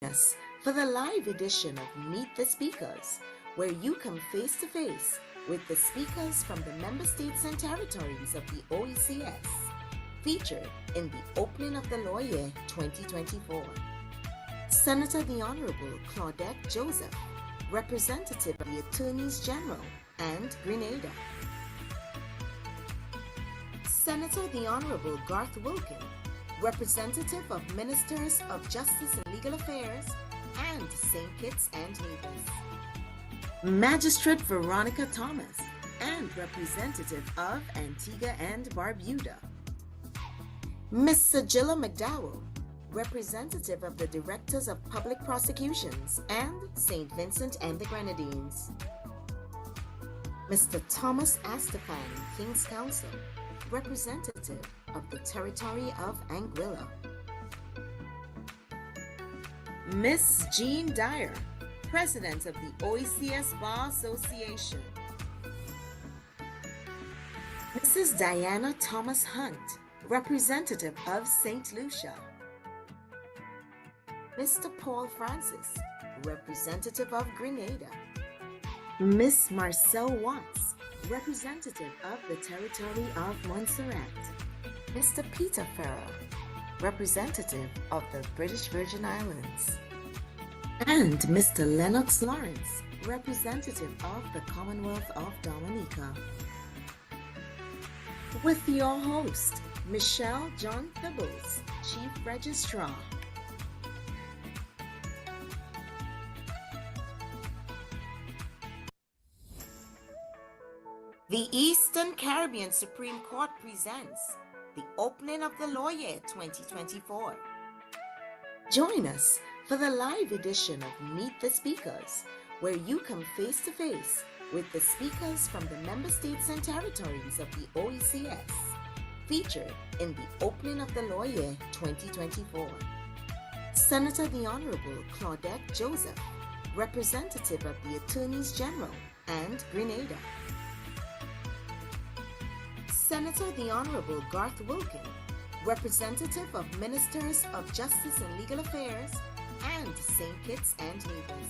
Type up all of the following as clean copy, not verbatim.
us for the live edition of Meet the Speakers, where you come face to face with the speakers from the member states and territories of the OECS, featured in the opening of the law year 2024. Senator the Honorable Claudette Joseph, representative of the Attorneys General and Grenada. Senator the Honorable Garth Wilkin, representative of Ministers of Justice and Legal Affairs and St. Kitts and Nevis. Magistrate Veronica Thomas, and representative of Antigua and Barbuda. Ms. Sajilla McDowell, representative of the Directors of Public Prosecutions and St. Vincent and the Grenadines. Mr. Thomas Astafan, King's Counsel, representative of the Territory of Anguilla. Ms. Jean Dyer, President of the OECS Bar Association. Mrs. Diana Thomas Hunt, representative of St. Lucia. Mr. Paul Francis, representative of Grenada. Miss Marcel Watts, representative of the Territory of Montserrat. Mr. Peter Farrer, representative of the British Virgin Islands. And Mr. Lennox Lawrence, representative of the Commonwealth of Dominica. With your host, Michelle John Thibbles, Chief Registrar. The Eastern Caribbean Supreme Court presents the opening of the law year 2024. Join us for the live edition of Meet the Speakers, where you come face to face with the speakers from the member states and territories of the OECS, featured in the opening of the law year 2024. Senator the Honorable Claudette Joseph, representative of the Attorneys General and Grenada. Senator the Honorable Garth Wilkin, representative of Ministers of Justice and Legal Affairs and St. Kitts and Nevis.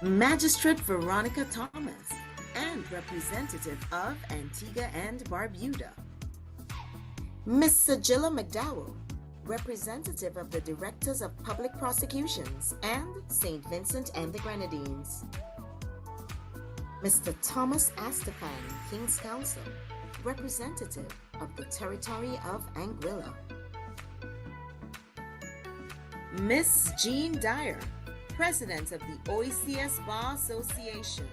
Magistrate Veronica Thomas, and representative of Antigua and Barbuda. Ms. Sajilla McDowell, representative of the Directors of Public Prosecutions and St. Vincent and the Grenadines. Mr. Thomas Astafan, King's Counsel, representative of the Territory of Anguilla. Ms. Jean Dyer, President of the OECS Bar Association.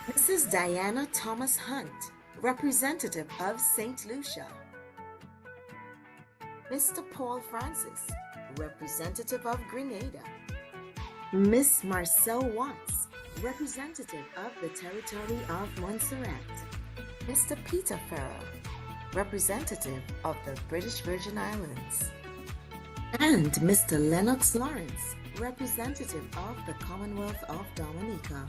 Mrs. Diana Thomas Hunt, representative of St. Lucia. Mr. Paul Francis, representative of Grenada. Miss Marcel Watts, representative of the Territory of Montserrat. Mr. Peter Farrer, representative of the British Virgin Islands. And Mr. Lennox Lawrence, representative of the Commonwealth of Dominica.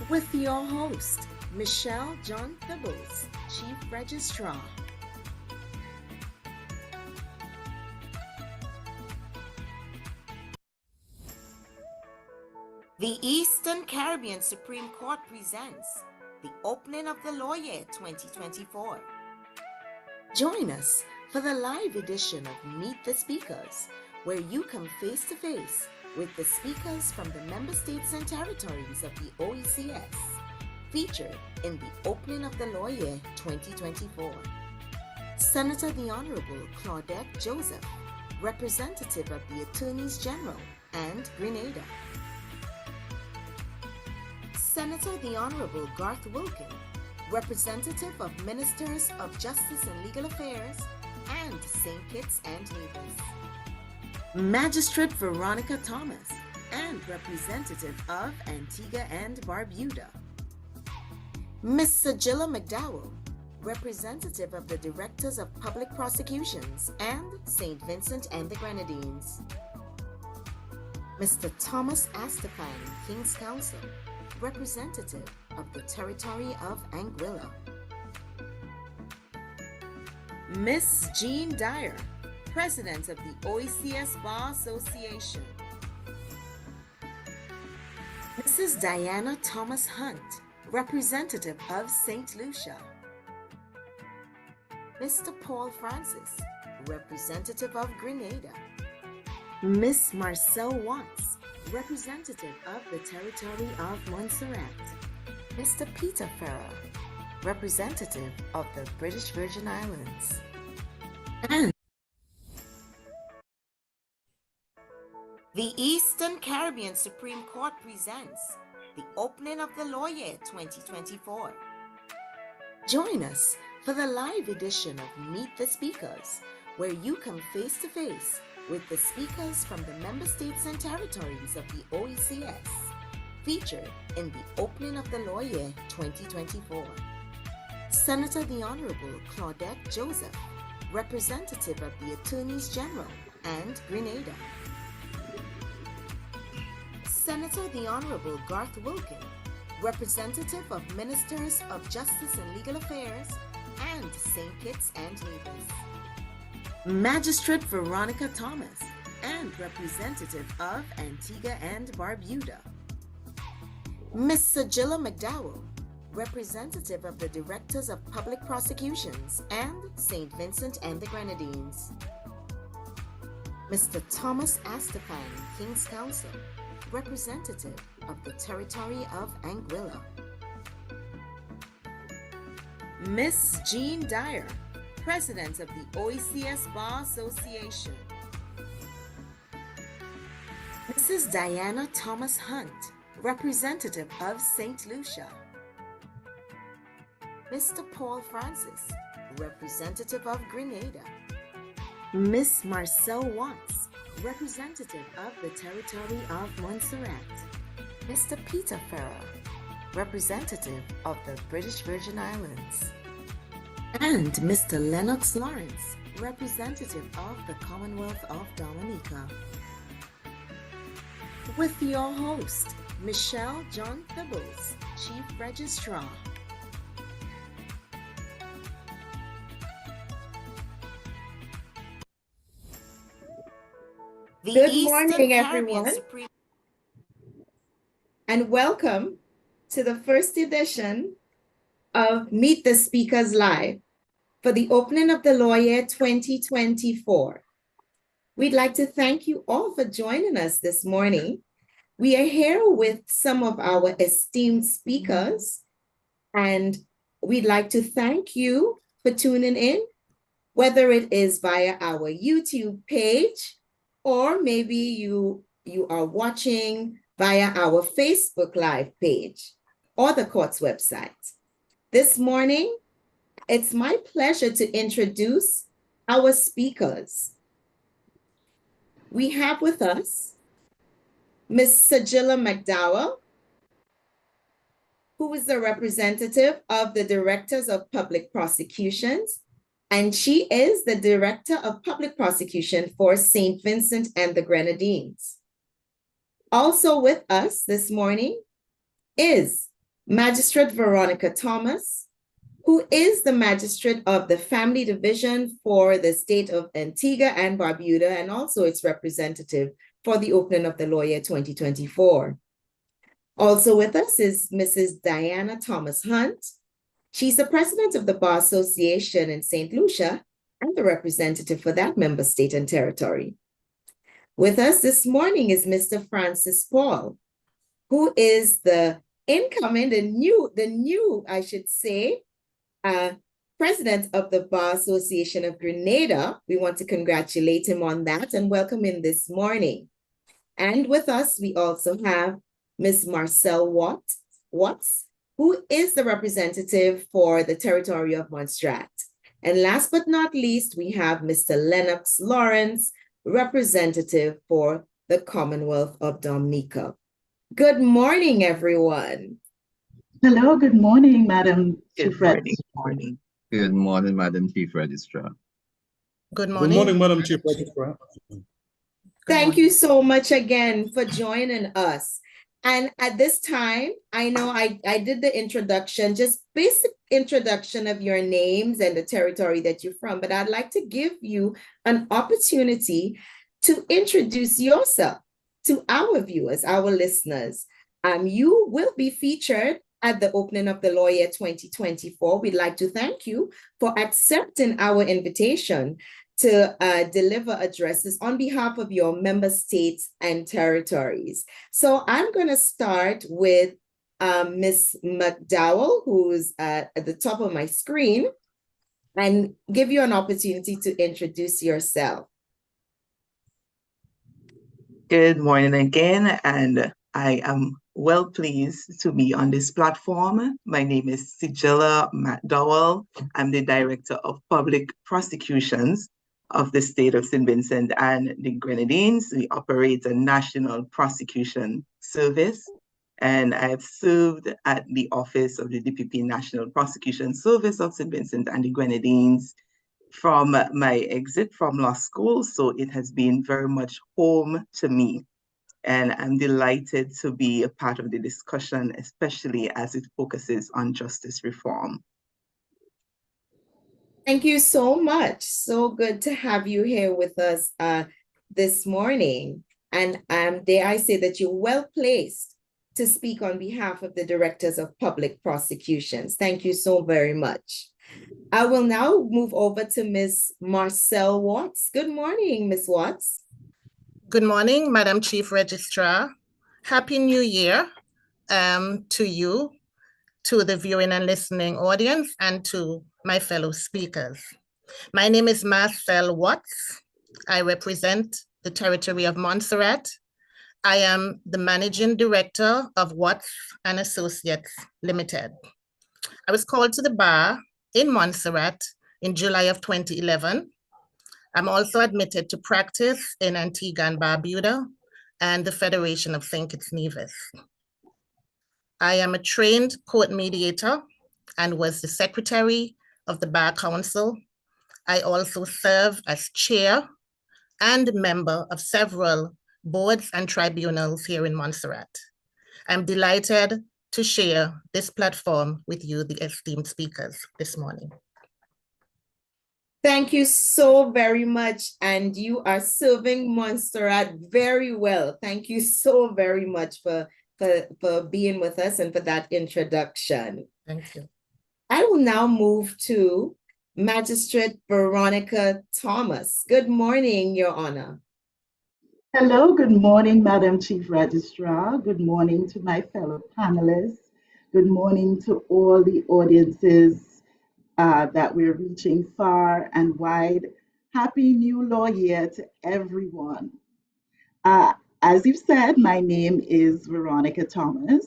With your host, Michelle John Thibbles, Chief Registrar. The Eastern Caribbean Supreme Court presents the opening of the law year 2024. Join us for the live edition of Meet the Speakers, where you come face to face with the speakers from the member states and territories of the OECS, featured in the opening of the law year 2024. Senator the Honorable Claudette Joseph, representative of the Attorneys General and Grenada. Senator the Honorable Garth Wilkin, representative of Ministers of Justice and Legal Affairs and St. Kitts and Nevis. Magistrate Veronica Thomas, and representative of Antigua and Barbuda. Ms. Sajilla McDowell, representative of the Directors of Public Prosecutions and St. Vincent and the Grenadines. Mr. Thomas Astafan, King's Counsel, representative of the Territory of Anguilla. Ms. Jean Dyer, President of the OECS Bar Association. Mrs. Diana Thomas Hunt, Representative of St. Lucia. Mr. Paul Francis, Representative of Grenada. Miss Marcel Watts, Representative of the Territory of Montserrat. Mr. Peter Ferrer, Representative of the British Virgin Islands. And the Eastern Caribbean Supreme Court presents the opening of the Law Year 2024. Join us for the live edition of Meet the Speakers, where you come face to face with the speakers from the member states and territories of the OECS, featured in the opening of the Law Year 2024. Senator the Honorable Claudette Joseph, Representative of the Attorneys General and Grenada. Senator the Honorable Garth Wilkin, Representative of Ministers of Justice and Legal Affairs and St. Kitts and Nevis. Magistrate Veronica Thomas, and Representative of Antigua and Barbuda. Ms. Sajilla McDowell, Representative of the Directors of Public Prosecutions and St. Vincent and the Grenadines. Mr. Thomas Astafan, King's Counsel, Representative of the Territory of Anguilla. Miss Jean Dyer, President of the OECS Bar Association. Mrs. Diana Thomas Hunt, Representative of St. Lucia. Mr. Paul Francis, Representative of Grenada. Miss Marcel Watts, Representative of the Territory of Montserrat. Mr. Peter Ferrer, Representative of the British Virgin Islands. And Mr. Lennox Lawrence, Representative of the Commonwealth of Dominica. With your host, Michelle John Thibbles, Chief Registrar. Good morning, everyone, and welcome to the first edition of Meet the Speakers Live for the opening of the Law Year 2024. We'd like to thank you all for joining us this morning. We are here with some of our esteemed speakers, and we'd like to thank you for tuning in, whether it is via our YouTube page, or maybe you are watching via our Facebook Live page or the court's website. This morning, it's my pleasure to introduce our speakers. We have with us Ms. Sajilla McDowell, who is the representative of the Directors of Public Prosecutions, and she is the Director of Public Prosecution for St. Vincent and the Grenadines. Also with us this morning is Magistrate Veronica Thomas, who is the Magistrate of the Family Division for the state of Antigua and Barbuda, and also its representative for the opening of the Law Year 2024. Also with us is Mrs. Diana Thomas Hunt. She's the President of the Bar Association in St. Lucia and the representative for that member state and territory. With us this morning is Mr. Francis Paul, who is the incoming, the new, I should say, President of the Bar Association of Grenada. We want to congratulate him on that and welcome him this morning. And with us, we also have Ms. Marcel Watts, who is the representative for the Territory of Montserrat. And last but not least, we have Mr. Lennox Lawrence, representative for the Commonwealth of Dominica. Good morning, everyone. Hello, good morning, Madam Chief Registrar. Good morning, Madam Chief Registrar. Good morning. Good morning, Madam Chief Registrar. Thank you so much again for joining us. And at this time, I know I did the introduction. Just basic introduction of your names and the territory that you're from, but I'd like to give you an opportunity to introduce yourself to our viewers, our listeners. You will be featured at the opening of the Law Year 2024. We'd like to thank you for accepting our invitation to deliver addresses on behalf of your member states and territories. So I'm going to start with Ms. McDowell, who's at the top of my screen, and give you an opportunity to introduce yourself. Good morning again, and I am well pleased to be on this platform. My name is Sigilla McDowell. I'm the Director of Public Prosecutions of the state of St. Vincent and the Grenadines. We operate a national prosecution service, and I've served at the office of the DPP National Prosecution Service of St. Vincent and the Grenadines from my exit from law school, so it has been very much home to me. And I'm delighted to be a part of the discussion, especially as it focuses on justice reform. Thank you so much. So good to have you here with us this morning. And dare I say that you're well placed to speak on behalf of the Directors of Public Prosecutions. Thank you so very much. I will now move over to Ms. Marcelle Watts. Good morning, Ms. Watts. Good morning, Madam Chief Registrar. Happy New Year to you, to the viewing and listening audience, and to my fellow speakers. My name is Marcelle Watts. I represent the territory of Montserrat. I am the Managing Director of Watts and Associates Limited. I was called to the bar in Montserrat in July of 2011. I'm also admitted to practice in Antigua and Barbuda and the Federation of St. Kitts Nevis. I am a trained court mediator and was the secretary of the Bar Council. I also serve as chair and member of several boards and tribunals here in Montserrat. I'm delighted to share this platform with you, the esteemed speakers, this morning. Thank you so very much. And you are serving Montserrat very well. Thank you so very much for being with us and for that introduction. Thank you. I will now move to Magistrate Veronica Thomas. Good morning, Your Honor. Hello, good morning, Madam Chief Registrar. Good morning to my fellow panelists. Good morning to all the audiences that we're reaching far and wide. Happy New Law Year to everyone. As you've said, my name is Veronica Thomas.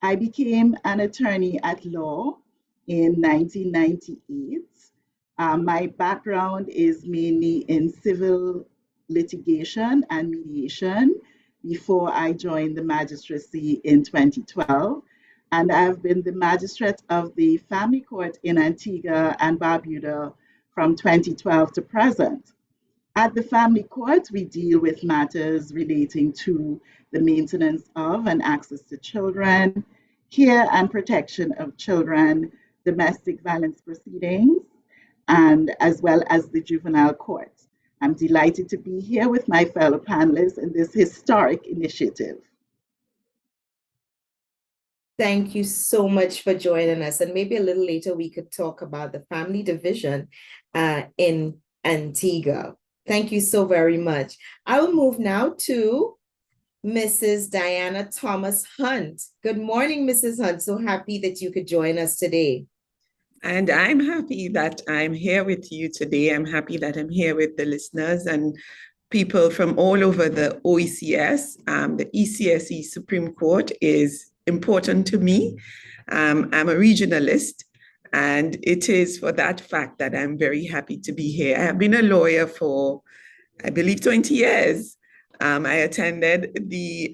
I became an attorney at law in 1998. My background is mainly in civil litigation and mediation before I joined the magistracy in 2012. And I've been the magistrate of the Family Court in Antigua and Barbuda from 2012 to present. At the Family Court, we deal with matters relating to the maintenance of and access to children, care and protection of children, domestic violence proceedings, and as well as the juvenile court. I'm delighted to be here with my fellow panelists in this historic initiative. Thank you so much for joining us. And maybe a little later we could talk about the family division in Antigua. Thank you so very much. I will move now to Mrs. Diana Thomas Hunt. Good morning, Mrs. Hunt. So happy that you could join us today. And I'm happy that I'm here with you today. I'm happy that I'm here with the listeners and people from all over the OECS. The ECSE Supreme Court is important to me. I'm a regionalist, and it is for that fact that I'm very happy to be here. I have been a lawyer for, I believe, 20 years. I attended the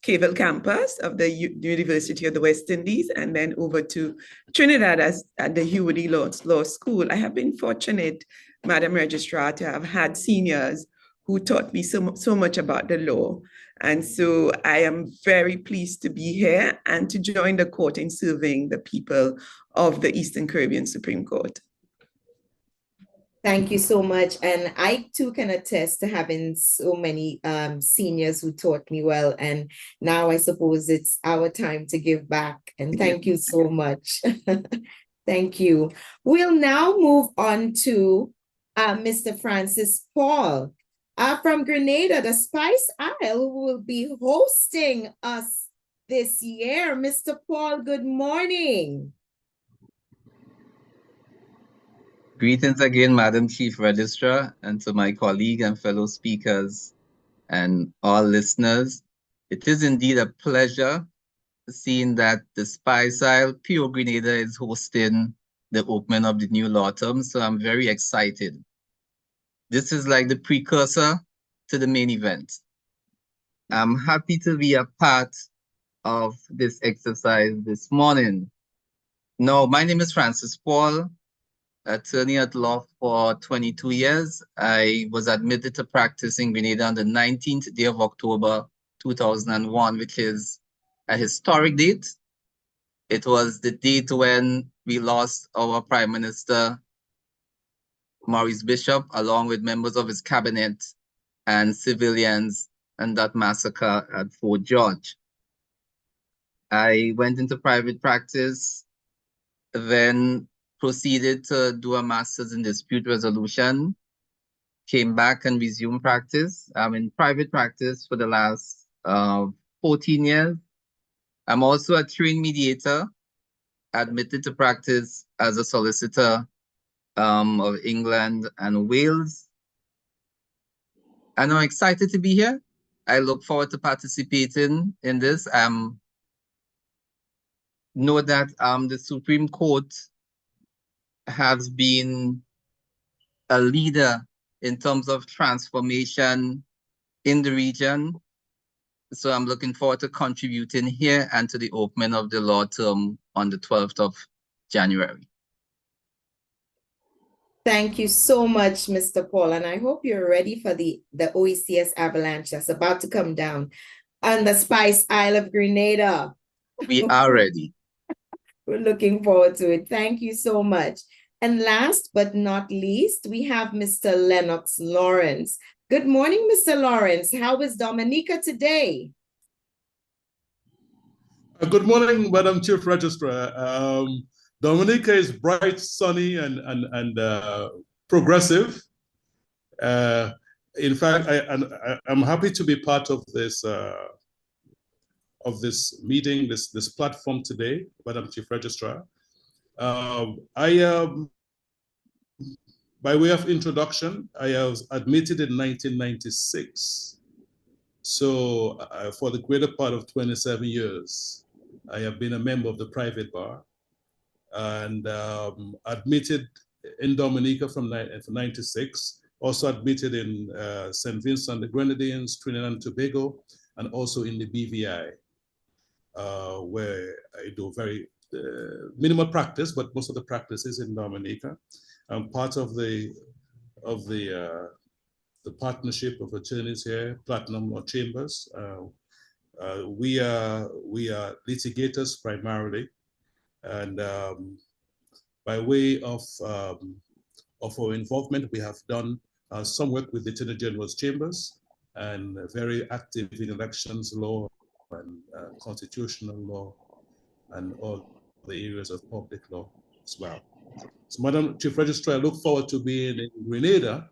Caval campus of the University of the West Indies and then over to Trinidad at the Hewley Law School. I have been fortunate, Madam Registrar, to have had seniors who taught me so much about the law. And so I am very pleased to be here and to join the court in serving the people of the Eastern Caribbean Supreme Court. Thank you so much. And I too can attest to having so many seniors who taught me well. And now I suppose it's our time to give back. And thank you so much. Thank you. We'll now move on to Mr. Francis Paul from Grenada, the Spice Isle, who will be hosting us this year. Mr. Paul, good morning. Greetings again, Madam Chief Registrar, and to my colleague and fellow speakers and all listeners. It is indeed a pleasure seeing that the Spice Isle, Pure Grenada, is hosting the opening of the new law term, so I'm very excited. This is like the precursor to the main event. I'm happy to be a part of this exercise this morning. Now, my name is Francis Paul, attorney at law for 22 years. I was admitted to practice in Grenada on the 19th day of October, 2001, which is a historic date. It was the date when we lost our Prime Minister, Maurice Bishop, along with members of his cabinet and civilians, and that massacre at Fort George. I went into private practice, then proceeded to do a master's in dispute resolution, came back and resumed practice. I'm in private practice for the last 14 years. I'm also a trained mediator, admitted to practice as a solicitor of England and Wales. And I'm excited to be here. I look forward to participating in this. Know that the Supreme Court has been a leader in terms of transformation in the region. So I'm looking forward to contributing here and to the opening of the law term on the 12th of January. Thank you so much, Mr. Paul. And I hope you're ready for the OECS avalanche that's about to come down on the Spice Isle of Grenada. We are ready. We're looking forward to it. Thank you so much. And last but not least, we have Mr. Lennox Lawrence. Good morning, Mr. Lawrence. How is Dominica today? Good morning, Madam Chief Registrar. Dominica is bright, sunny, and progressive. In fact, I'm happy to be part of this meeting, this platform today, Madam Chief Registrar. By way of introduction, I was admitted in 1996. So for the greater part of 27 years, I have been a member of the private bar and admitted in Dominica from 96, also admitted in St. Vincent and the Grenadines, Trinidad and Tobago, and also in the BVI, where I do very minimal practice, but most of the practice is in Dominica. I'm part of the partnership of attorneys here, Platinum Law Chambers. We are litigators primarily, and by way of our involvement, we have done some work with the Attorney General's Chambers and very active in elections law and constitutional law and all the areas of public law as well. So, Madam Chief Registrar, I look forward to being in Grenada,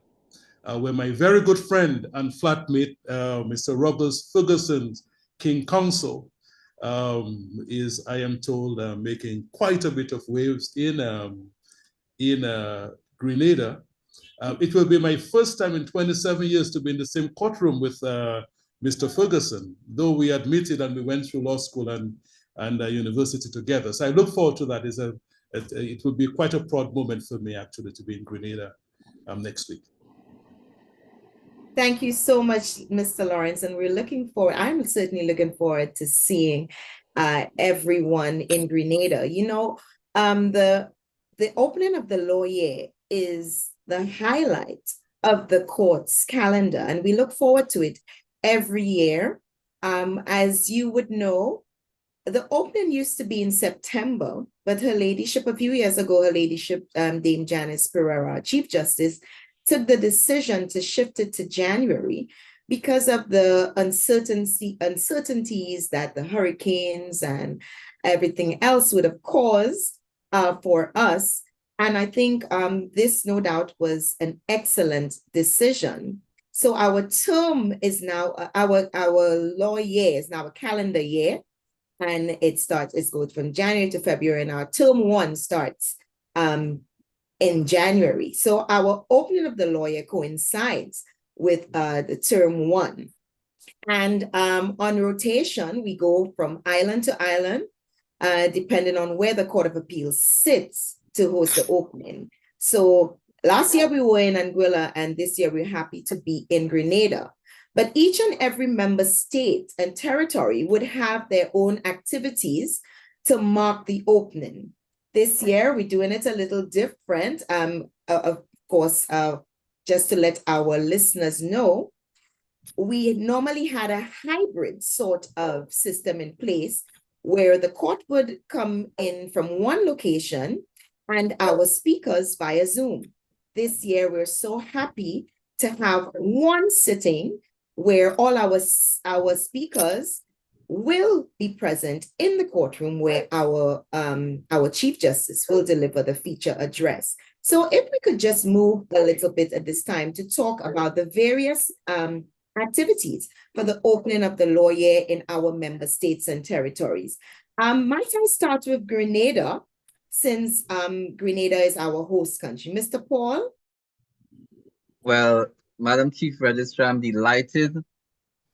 where my very good friend and flatmate, Mr. Robles Ferguson, King Counsel, is, I am told, making quite a bit of waves in Grenada. It will be my first time in 27 years to be in the same courtroom with Mr. Ferguson, though we admitted and we went through law school and university together. So I look forward to that. It will be quite a proud moment for me, actually, to be in Grenada next week. Thank you so much, Mr. Lawrence. And we're looking forward, I'm certainly looking forward to seeing everyone in Grenada. You know, the opening of the law year is the highlight of the court's calendar, and we look forward to it every year. As you would know, the opening used to be in September, but Her Ladyship, a few years ago, Her Ladyship, Dame Janice Pereira, Chief Justice, took the decision to shift it to January because of the uncertainties that the hurricanes and everything else would have caused for us. And I think this, no doubt, was an excellent decision. So our term is now, our law year is now a calendar year. And it goes from January to February, and our term 1 starts in January. So our opening of the law year coincides with the term 1. And on rotation, we go from island to island, depending on where the Court of Appeals sits to host the opening. So last year we were in Anguilla, and this year we're happy to be in Grenada. But each and every member state and territory would have their own activities to mark the opening. This year, we're doing it a little different. Of course, just to let our listeners know, we normally had a hybrid sort of system in place where the court would come in from one location and our speakers via Zoom. This year, we're so happy to have one sitting where all our speakers will be present in the courtroom, where our Chief Justice will deliver the feature address. So if we could just move a little bit at this time to talk about the various activities for the opening of the law year in our member states and territories. Might I start with Grenada, since Grenada is our host country. Mr. Paul? Well, Madam Chief Registrar, I'm delighted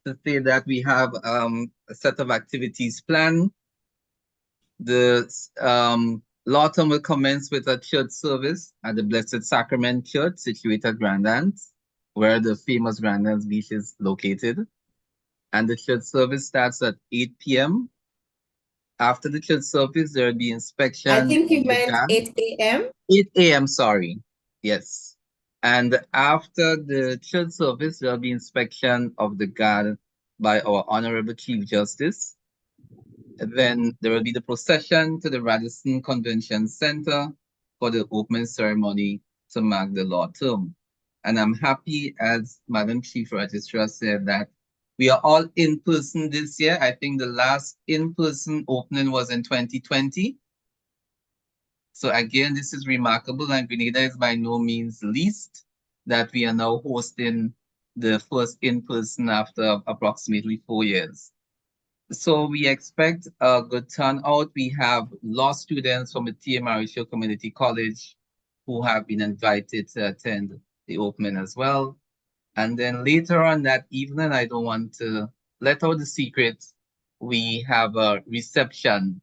to say that we have a set of activities planned. The law term will commence with a church service at the Blessed Sacrament Church situated at Grand Anse, where the famous Grand Anse Beach is located. And the church service starts at 8 p.m. After the church service, there will be inspection. I think you meant 8 a.m.? 8 a.m., sorry. Yes. And after the church service, there will be inspection of the guard by our Honorable Chief Justice. And then there will be the procession to the Radisson Convention Center for the opening ceremony to mark the law term. And I'm happy, as Madam Chief Registrar said, that we are all in person this year. I think the last in-person opening was in 2020. So again, this is remarkable, and Grenada is by no means least that we are now hosting the first in-person after approximately 4 years. So we expect a good turnout. We have law students from the Tia Mauricio Community College who have been invited to attend the opening as well. And then later on that evening, I don't want to let out the secret, we have a reception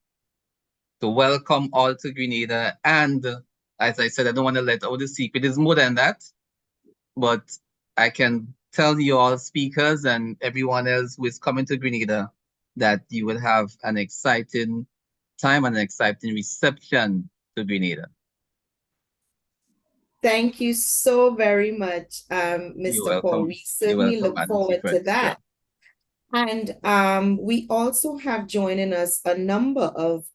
to welcome all to Grenada. And as I said, I don't want to let out the secret. It's more than that. But I can tell you all speakers and everyone else who is coming to Grenada that you will have an exciting time and an exciting reception to Grenada. Thank you so very much, Mr. Paul. We certainly look forward to that. And we also have joining us a number of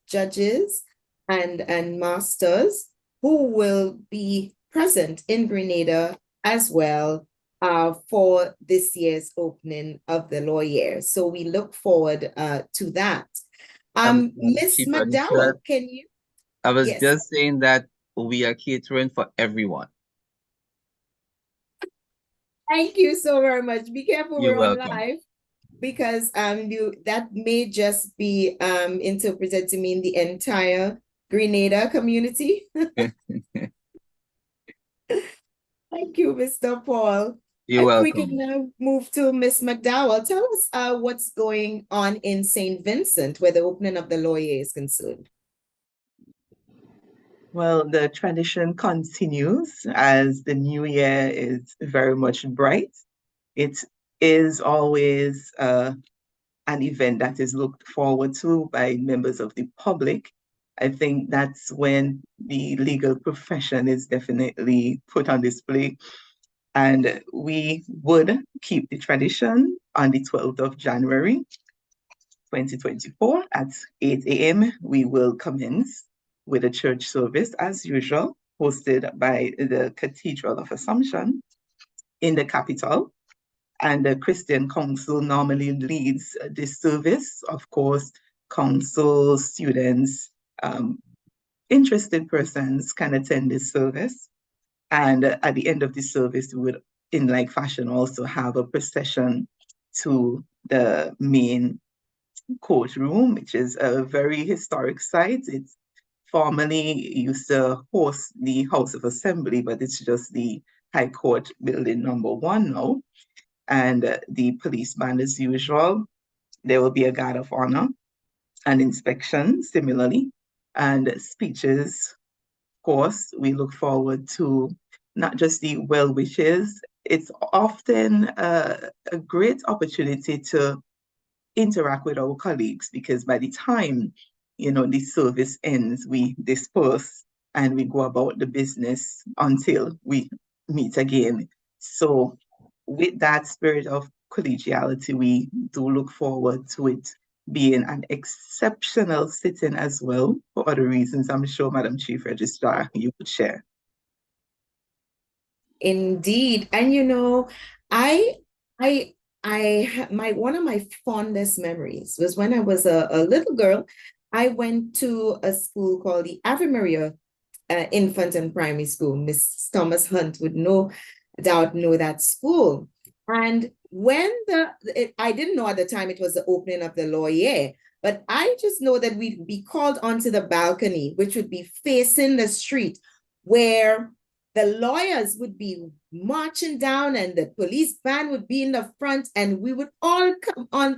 judges and masters who will be present in Grenada as well for this year's opening of the law year. So we look forward to that. Ms. McDowell, can you? I was just saying that we are catering for everyone. Thank you so very much. Be careful, You're we're on welcome. live, because that may just be interpreted to mean the entire Grenada community. Thank you, Mr. Paul. You're welcome. We can now move to Ms. McDowell. Tell us what's going on in St. Vincent, where the opening of the law year is concerned. Well, the tradition continues as the new year is very much bright. It is always an event that is looked forward to by members of the public. I think that's when the legal profession is definitely put on display. And we would keep the tradition on the 12th of January, 2024 at 8 a.m. We will commence with a church service as usual, hosted by the Cathedral of Assumption in the capital. And the Christian Council normally leads this service. Of course, council, students, interested persons can attend this service. And at the end of the service, we would, in like fashion, also have a procession to the main courtroom, which is a very historic site. It's formerly used to host the House of Assembly, but it's just the High Court building #1 now. And the police band as usual. There will be a guard of honor and inspection similarly, and speeches. Of course, we look forward to not just the well wishes. It's often a great opportunity to interact with our colleagues, because by the time the service ends, we disperse and we go about the business until we meet again. So with that spirit of collegiality, we do look forward to it being an exceptional sitting as well, for other reasons I'm sure Madam Chief Registrar you would share. Indeed. And one of my fondest memories was when I was a little girl. I went to a school called the Ave Maria Infant and Primary School. Miss Thomas Hunt would know that school. And when I didn't know at the time it was the opening of the law year, but I just know that we'd be called onto the balcony, which would be facing the street, where the lawyers would be marching down and the police band would be in the front, and we would all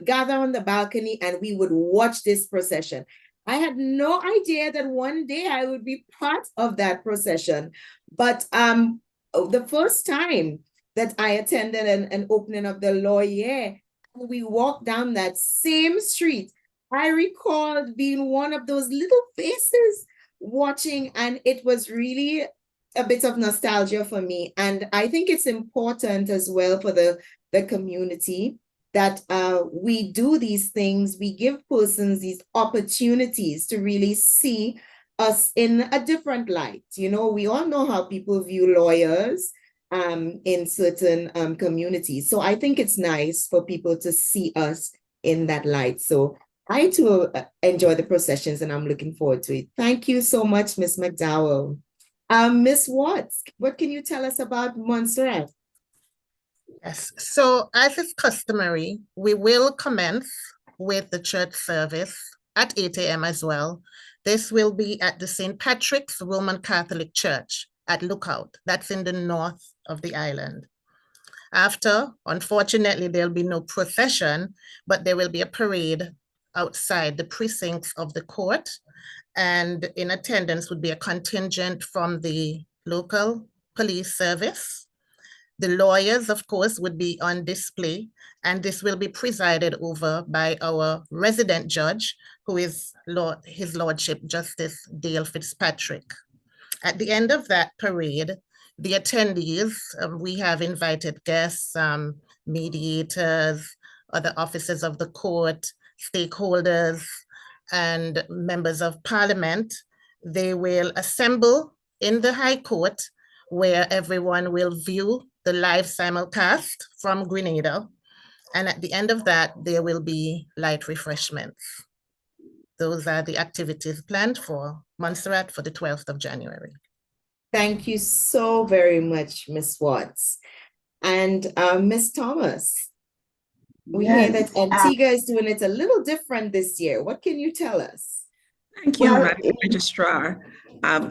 gather on the balcony and we would watch this procession. I had no idea that one day I would be part of that procession. But the first time that I attended an opening of the law year, we walked down that same street, I recalled being one of those little faces watching, and it was really a bit of nostalgia for me. And I think it's important as well for the community that we do these things. We give persons these opportunities to really see us in a different light. We all know how people view lawyers in certain communities. So I think it's nice for people to see us in that light. So I too enjoy the processions, and I'm looking forward to it. Thank you so much, Ms. McDowell. Ms. Watts, what can you tell us about Montserrat? Yes, so as is customary, we will commence with the church service at 8 a.m. as well. This will be at the St. Patrick's Roman Catholic Church at Lookout. That's in the north of the island. After, unfortunately, there'll be no procession, but there will be a parade outside the precincts of the court, and in attendance would be a contingent from the local police service. The lawyers, of course, would be on display, and this will be presided over by our resident judge, who is His Lordship Justice Dale Fitzpatrick. At the end of that parade, the attendees, we have invited guests, mediators, other officers of the court, stakeholders, and members of parliament. They will assemble in the High Court, where everyone will view the live simulcast from Grenada. And at the end of that, there will be light refreshments. Those are the activities planned for Montserrat for the 12th of January. Thank you so very much, Ms. Watts. And Ms. Thomas, we hear that Antigua is doing it a little different this year. What can you tell us? Thank you, Madam Registrar.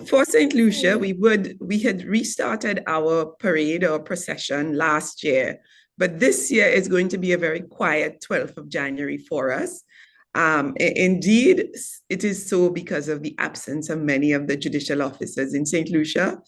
For St. Lucia, we had restarted our parade or procession last year, but this year is going to be a very quiet 12th of January for us. Indeed, it is so because of the absence of many of the judicial officers in St. Lucia.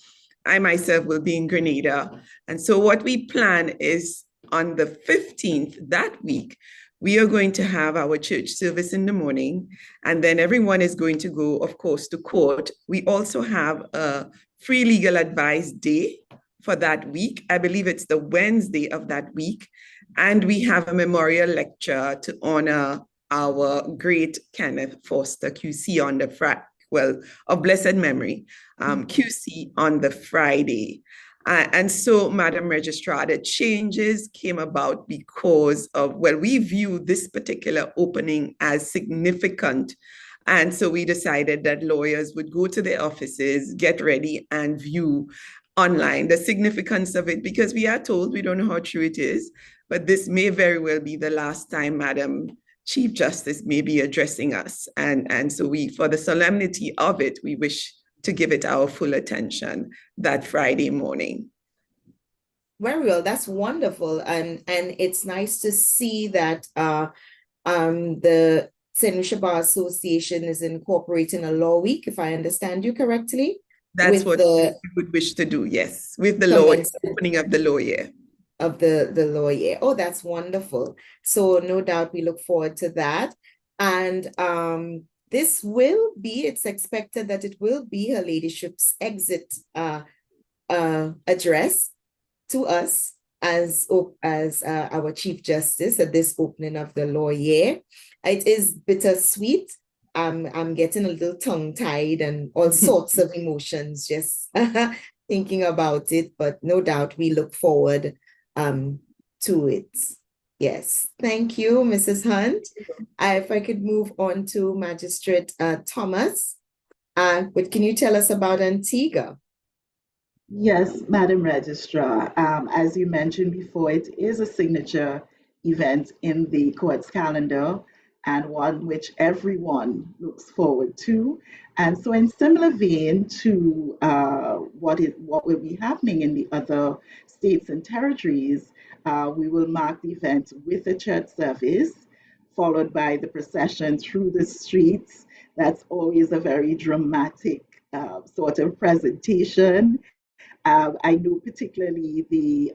I myself will be in Grenada. And so what we plan is on the 15th that week, we are going to have our church service in the morning, and then everyone is going to go, of course, to court. We also have a free legal advice day for that week. I believe it's the Wednesday of that week. And we have a memorial lecture to honor our great Kenneth Foster QC on the Friday, well, of blessed memory, QC on the Friday. And so, Madam Registrar, the changes came about because of, well, we view this particular opening as significant. And so we decided that lawyers would go to their offices, get ready, and view online the significance of it, because we are told, we don't know how true it is, but this may very well be the last time Madam Chief Justice may be addressing us. And so we, for the solemnity of it, we wish to give it our full attention that Friday morning. Very well, that's wonderful. And it's nice to see that the St. Lucia Bar Association is incorporating a law week, if I understand you correctly. That's what we would wish to do, yes, with the law, opening of the law year. Of the law year. Oh, that's wonderful. So no doubt we look forward to that. And this will be, it's expected that it will be Her Ladyship's exit address to us as our Chief Justice at this opening of the law year. It is bittersweet. I'm getting a little tongue-tied and all sorts of emotions just thinking about it, but no doubt we look forward to it. Yes, thank you, Mrs. Hunt. If I could move on to Magistrate Thomas, but can you tell us about Antigua? Yes, Madam Registrar, as you mentioned before, it is a signature event in the court's calendar and one which everyone looks forward to. And so in similar vein to what will be happening in the other states and territories, we will mark the event with a church service, followed by the procession through the streets. That's always a very dramatic sort of presentation. I know particularly the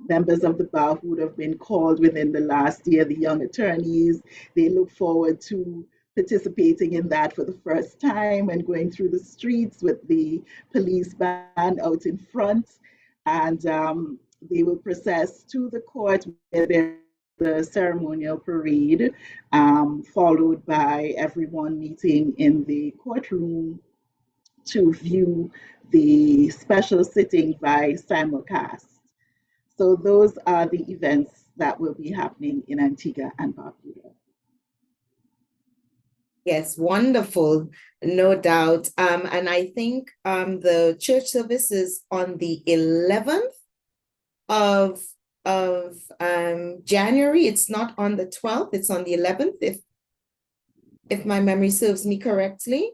members of the bar who would have been called within the last year, the young attorneys, they look forward to participating in that for the first time and going through the streets with the police band out in front. And they will process to the court where there's the ceremonial parade, followed by everyone meeting in the courtroom to view the special sitting by simulcast. So those are the events that will be happening in Antigua and Barbuda. Yes, wonderful, no doubt. And I think the church service is on the 11th of January. It's not on the 12th, it's on the 11th, if my memory serves me correctly.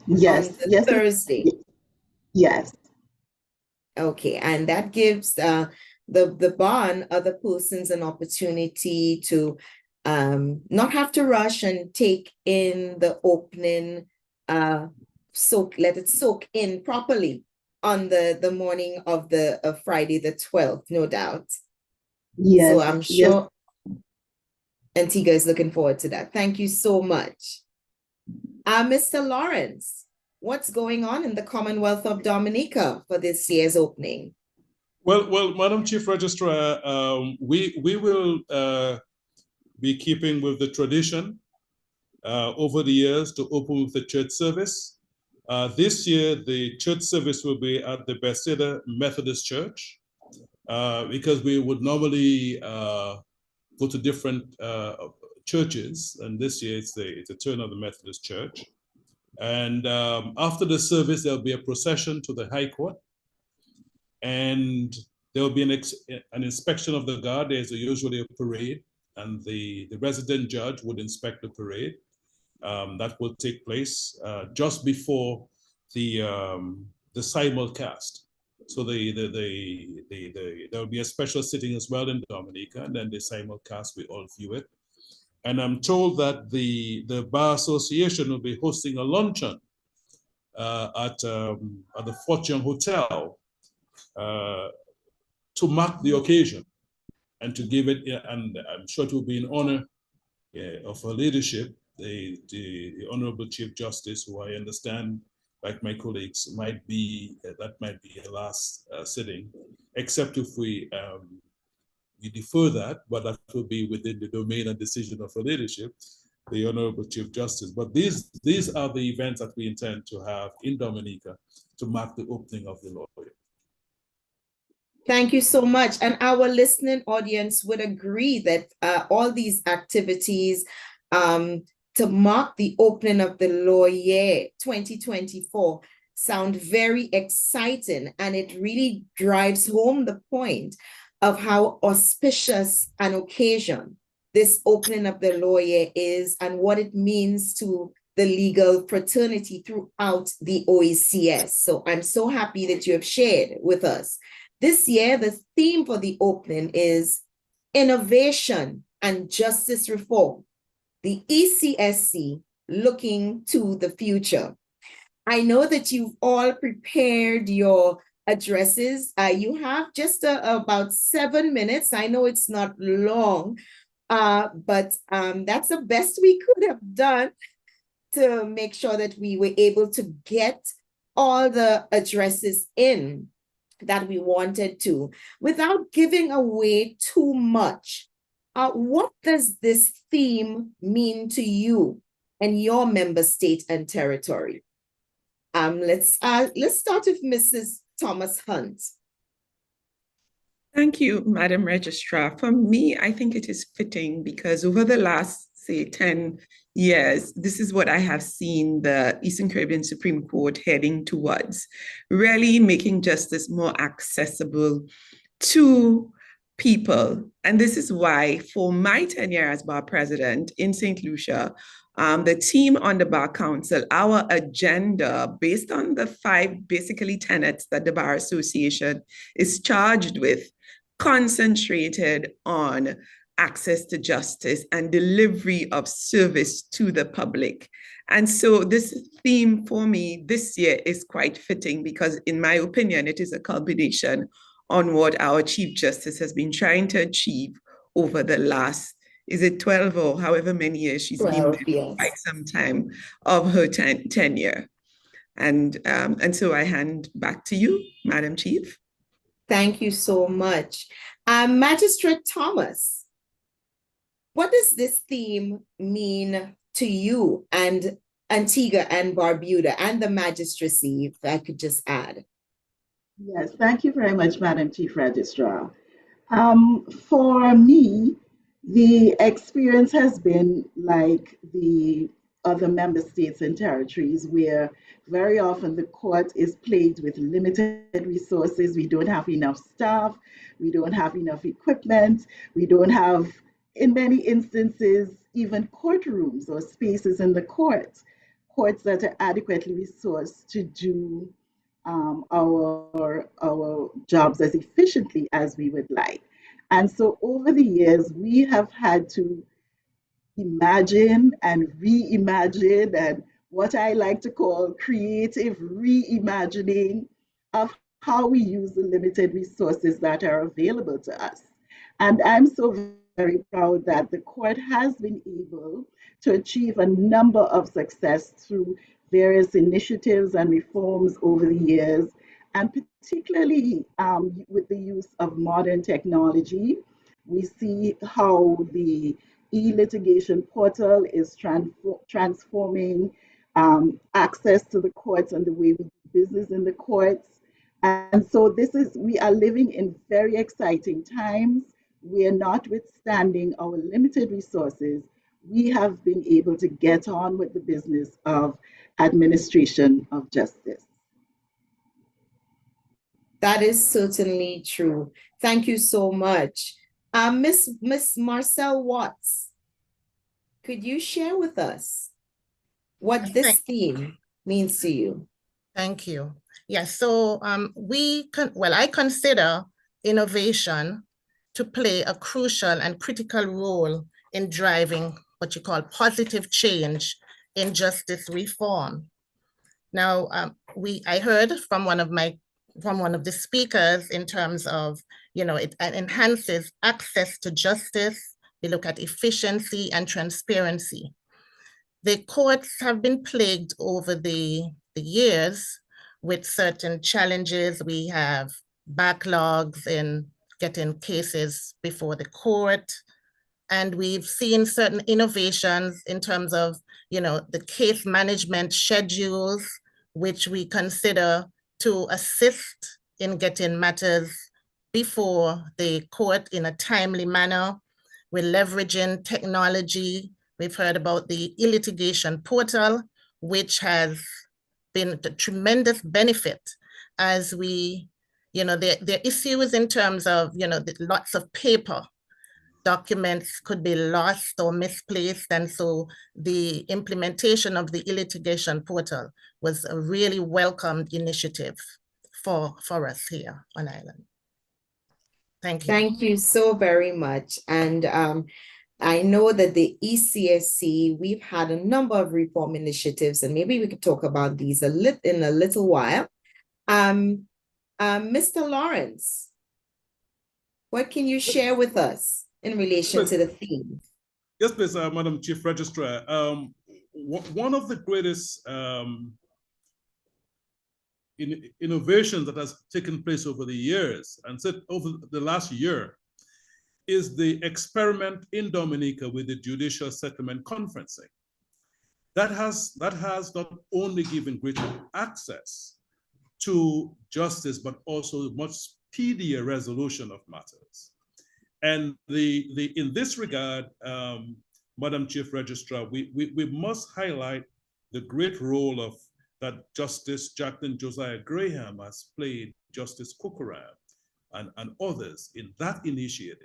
Yes, yes. Thursday. Yes. Okay, and that gives the bar and other persons an opportunity to not have to rush and take in the opening, let it soak in properly on the morning of Friday the 12th, no doubt. Yes. So I'm sure Antigua is looking forward to that. Thank you so much. Mr. Lawrence, what's going on in the Commonwealth of Dominica for this year's opening? Well, Madam Chief Registrar, we will be keeping with the tradition over the years to open with the church service. This year, the church service will be at the Bethesda Methodist Church because we would normally go to different churches, and this year it's a turn of the Methodist Church. And after the service, there'll be a procession to the High Court, and there'll be an inspection of the guard. There's usually a parade, and the resident judge would inspect the parade. That will take place just before the simulcast. So there'll be a special sitting as well in Dominica, and then the simulcast, we all view it. And I'm told that the Bar Association will be hosting a luncheon at the Fortune Hotel to mark the occasion and to give it, and I'm sure it will be in honor of Her Ladyship, the Honorable Chief Justice, who I understand like my colleagues, might be a last sitting, except if we defer that, but that will be within the domain and decision of the leadership, the Honorable Chief Justice. But these are the events that we intend to have in Dominica to mark the opening of the lawyer. Thank you so much. And our listening audience would agree that all these activities to mark the opening of the law year 2024 sound very exciting, and it really drives home the point of how auspicious an occasion this opening of the law year is and what it means to the legal fraternity throughout the OECS. So I'm so happy that you have shared with us. This year, the theme for the opening is Innovation and Justice Reform, the ECSC looking to the future. I know that you've all prepared your addresses. You have just about 7 minutes. I know it's not long, but that's the best we could have done to make sure that we were able to get all the addresses in that we wanted to without giving away too much. What does this theme mean to you and your member state and territory? Let's start with Mrs. Thomas Hunt. Thank you, Madam Registrar. For me, I think it is fitting because over the last, say, 10 years, this is what I have seen the Eastern Caribbean Supreme Court heading towards, really making justice more accessible to people. And this is why, for my tenure as bar president in St. Lucia, the team on the Bar Council, our agenda, based on the 5 basically tenets that the Bar Association is charged with, concentrated on access to justice and delivery of service to the public. And so this theme for me this year is quite fitting because, in my opinion, it is a culmination on what our Chief Justice has been trying to achieve over the last, is it 12 or however many years she's been there, Yes. quite some time of her tenure. And so I hand back to you, Madam Chief. Thank you so much. Magistrate Thomas, what does this theme mean to you and Antigua and Barbuda and the magistracy, if I could just add? Yes, thank you very much, Madam Chief Registrar. For me, the experience has been like the other member states and territories where very often the court is plagued with limited resources. We don't have enough staff, we don't have enough equipment, we don't have, in many instances, even courtrooms or spaces in the courts that are adequately resourced to do our jobs as efficiently as we would like. And so over the years, we have had to imagine and reimagine, and what I like to call creative reimagining of how we use the limited resources that are available to us. And I'm so very proud that the court has been able to achieve a number of success through various initiatives and reforms over the years, and particularly with the use of modern technology. We see how the e-litigation portal is transforming access to the courts and the way we do business in the courts. And so we are living in very exciting times where, notwithstanding our limited resources, we have been able to get on with the business of administration of justice. That is certainly true. Thank you so much. Miss Marcel Watts, could you share with us what this theme means to you? Thank you. Yes, so I consider innovation to play a crucial and critical role in driving what you call positive change in justice reform. Now, I heard from one of the speakers in terms of, it enhances access to justice. We look at efficiency and transparency. The courts have been plagued over the the years with certain challenges. We have backlogs in getting cases before the court. And we've seen certain innovations in terms of, the case management schedules, which we consider to assist in getting matters before the court in a timely manner. We're leveraging technology. We've heard about the e-litigation portal, which has been a tremendous benefit as we, the issues in terms of, lots of paper documents could be lost or misplaced. And so the implementation of the e-litigation portal was a really welcomed initiative for us here on Island. Thank you. Thank you so very much. And I know that the ECSC, we've had a number of reform initiatives, and maybe we could talk about these in a little while. Mr. Lawrence, what can you share with us in relation to the theme? Yes, please, Madam Chief Registrar. One of the greatest innovations that has taken place over the years, and said over the last year, is the experiment in Dominica with the judicial settlement conferencing. That has not only given greater access to justice, but also much speedier resolution of matters. And in this regard, Madam Chief Registrar, we must highlight the great role that Justice Jacqueline Josiah Graham has played, Justice Corcoran, and others in that initiative.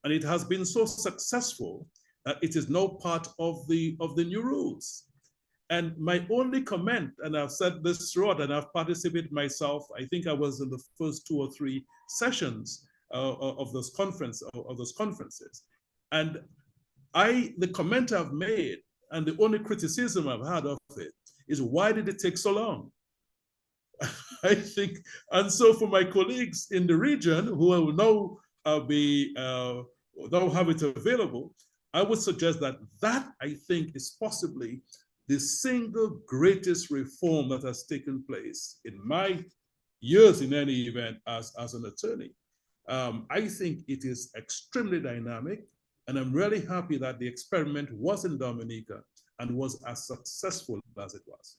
And it has been so successful that it is now part of the new rules. And my only comment, and I've said this throughout, and I've participated myself, I think I was in the first 2 or 3 sessions of those conferences. And the comment I've made, and the only criticism I've had of it, is why did it take so long? I think, and so for my colleagues in the region who will now now have it available, I would suggest that I think is possibly the single greatest reform that has taken place in my years in any event as an attorney. I think it is extremely dynamic, and I'm really happy that the experiment was in Dominica and was as successful as it was.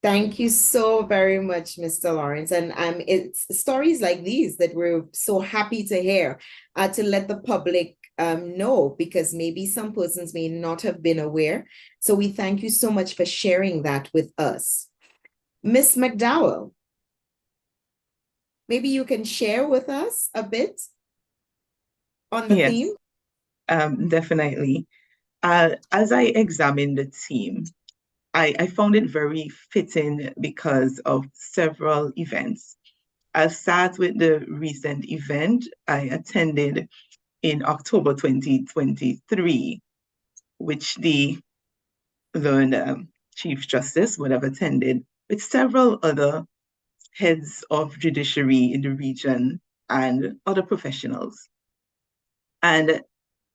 Thank you so very much, Mr. Lawrence. And it's stories like these that we're so happy to hear, to let the public know, because maybe some persons may not have been aware. So we thank you so much for sharing that with us. Ms. McDowell, maybe you can share with us a bit on the theme? Definitely. As I examined the theme, I found it very fitting because of several events. I'll start with the recent event I attended in October 2023, which the learned Chief Justice would have attended with several other heads of judiciary in the region and other professionals. And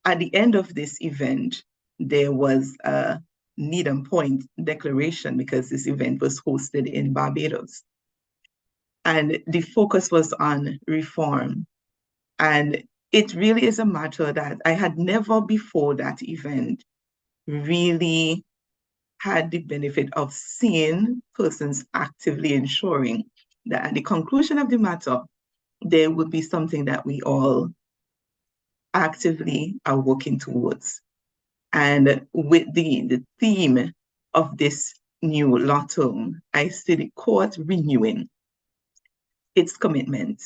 at the end of this event, there was a Needham Point declaration, because this event was hosted in Barbados. And the focus was on reform. And it really is a matter that I had never before that event really had the benefit of seeing persons actively ensuring that at the conclusion of the matter, there would be something that we all actively are working towards. And with the theme of this new law term, I see the court renewing its commitment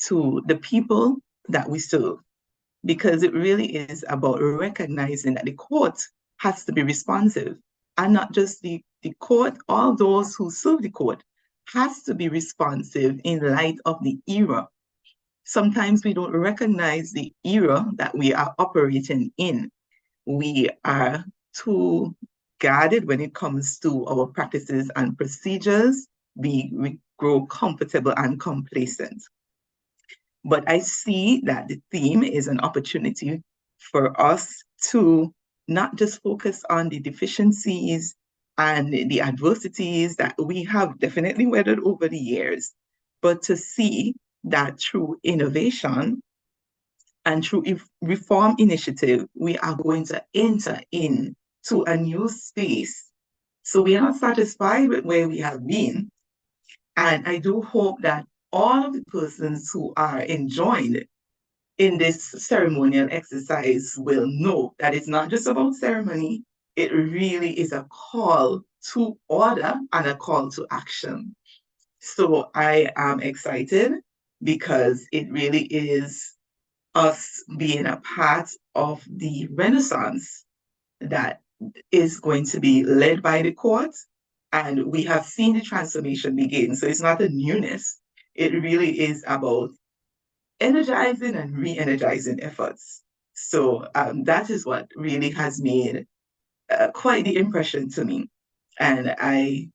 to the people that we serve, because it really is about recognizing that the court has to be responsive, and not just the court, all those who serve the court has to be responsive in light of the era. Sometimes we don't recognize the era that we are operating in. We are too guarded when it comes to our practices and procedures. We grow comfortable and complacent. But I see that the theme is an opportunity for us to not just focus on the deficiencies and the adversities that we have definitely weathered over the years, but to see that through innovation and through reform initiative, we are going to enter into a new space. So we are not satisfied with where we have been. And I do hope that all of the persons who are enjoined in this ceremonial exercise will know that it's not just about ceremony, it really is a call to order and a call to action. So I am excited because it really is us being a part of the renaissance that is going to be led by the court. And we have seen the transformation begin. So it's not a newness. It really is about energizing and re-energizing efforts. So that is what really has made quite the impression to me. And I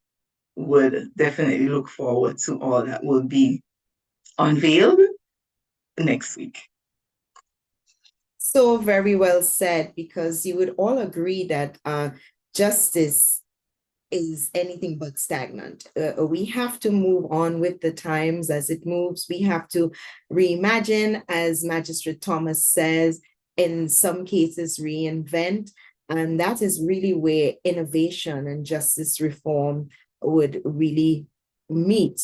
would definitely look forward to all that will be unveiled next week. So very well said, because you would all agree that justice is anything but stagnant. We have to move on with the times as it moves. We have to reimagine, as Magistrate Thomas says, in some cases reinvent. And that is really where innovation and justice reform would really meet.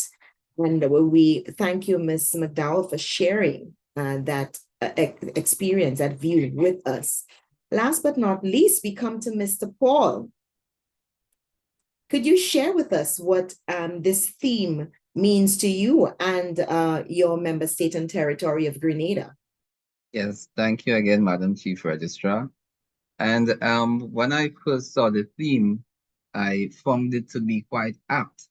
And we thank you, Ms. McDowell, for sharing that experience, that view with us. Last but not least, we come to Mr. Paul. Could you share with us what this theme means to you and your member state and territory of Grenada? Yes, thank you again, Madam Chief Registrar. And when I first saw the theme, I found it to be quite apt.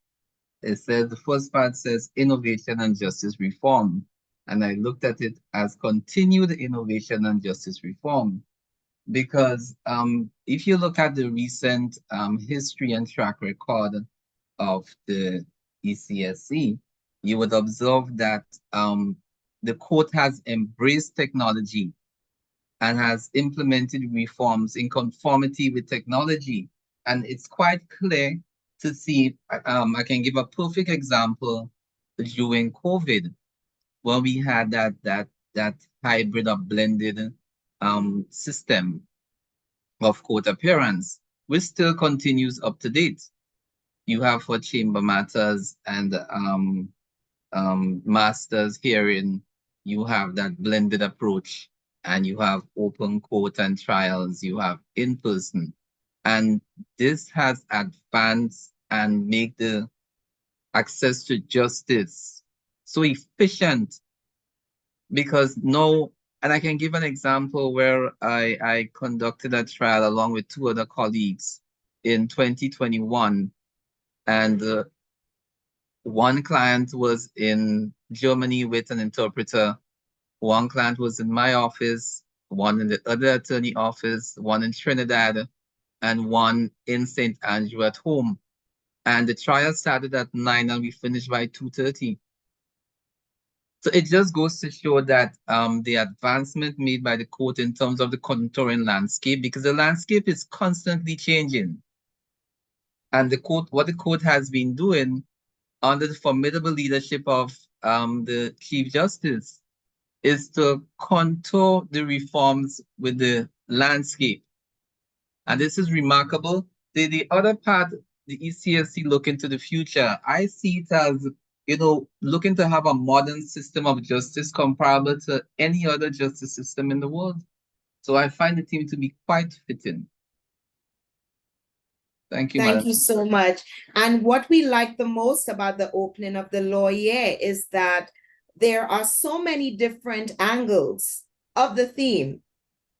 It says, the first part says innovation and justice reform. And I looked at it as continued innovation and justice reform. Because if you look at the recent history and track record of the ECSC, you would observe that the court has embraced technology and has implemented reforms in conformity with technology. And it's quite clear to see, I can give a perfect example during COVID, where we had that hybrid or blended system of court appearance, which still continues up to date. You have for chamber matters and masters hearing, you have that blended approach, and you have open court and trials, you have in-person. And this has advanced and made the access to justice so efficient, because now, and I can give an example where I conducted a trial along with two other colleagues in 2021. And one client was in Germany with an interpreter. One client was in my office, one in the other attorney office, one in Trinidad, and one in St. Andrew at home. And the trial started at 9 and we finished by 2:30. So it just goes to show that the advancement made by the court in terms of the contouring landscape, because the landscape is constantly changing. And the court, what the court has been doing under the formidable leadership of the Chief Justice is to contour the reforms with the landscape. And this is remarkable. The other part, the ECSC look into the future, I see it as, looking to have a modern system of justice comparable to any other justice system in the world. So I find the theme to be quite fitting. Thank you, Thank Madam. you so much. And what we like the most about the opening of the Loyer is that there are so many different angles of the theme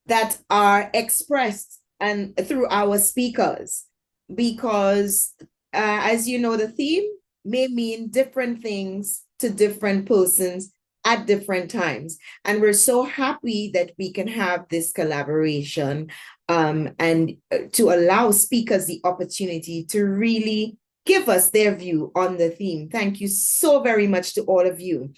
that are expressed and through our speakers, because as you know, the theme may mean different things to different persons at different times. And we're so happy that we can have this collaboration and to allow speakers the opportunity to really give us their view on the theme. Thank you so very much to all of you.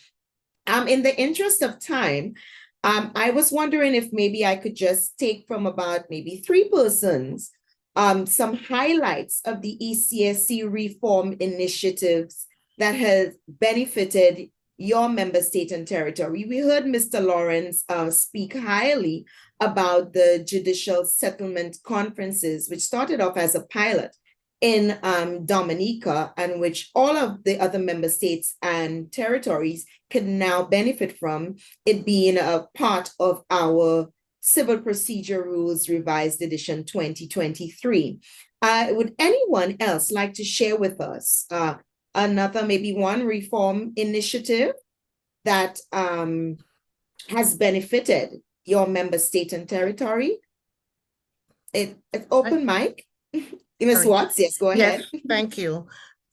In the interest of time, I was wondering if maybe I could just take from about maybe 3 persons some highlights of the ECSC reform initiatives that has benefited your member state and territory. We heard Mr. Lawrence speak highly about the judicial settlement conferences, which started off as a pilot in Dominica, and which all of the other member states and territories can now benefit from, it being a part of our Civil Procedure Rules Revised Edition 2023. Would anyone else like to share with us another, maybe one reform initiative that has benefited your member state and territory? It's open mic. Ms. Watts, yes, go ahead. Yes, thank you.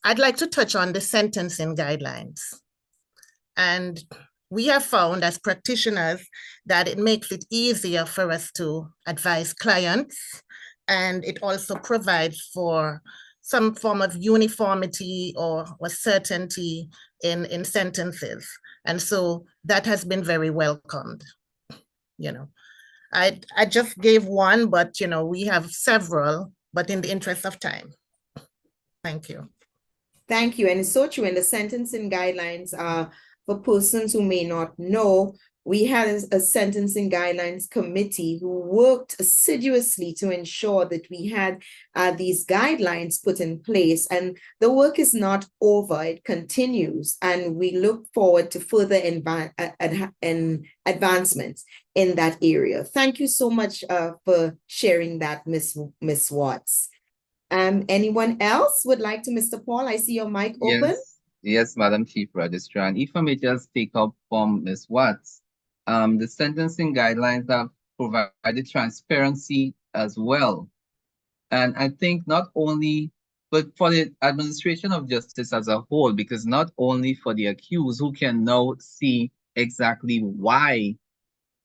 I'd like to touch on the sentencing guidelines. And we have found as practitioners that it makes it easier for us to advise clients, and it also provides for some form of uniformity or certainty in sentences. And so that has been very welcomed. You know, I just gave one, but we have several, but in the interest of time. Thank you. Thank you. And it's so true. In the sentencing guidelines, for persons who may not know, we had a sentencing guidelines committee who worked assiduously to ensure that we had these guidelines put in place. And the work is not over, it continues. And we look forward to further advancements in that area. Thank you so much for sharing that, Ms. Watts. Anyone else would like to, Mr. Paul? I see your mic open. Yes, Madam Chief Registrar. And if I may just take up from Ms. Watts, the sentencing guidelines have provided transparency as well. And I think not only, but for the administration of justice as a whole, because not only for the accused who can now see exactly why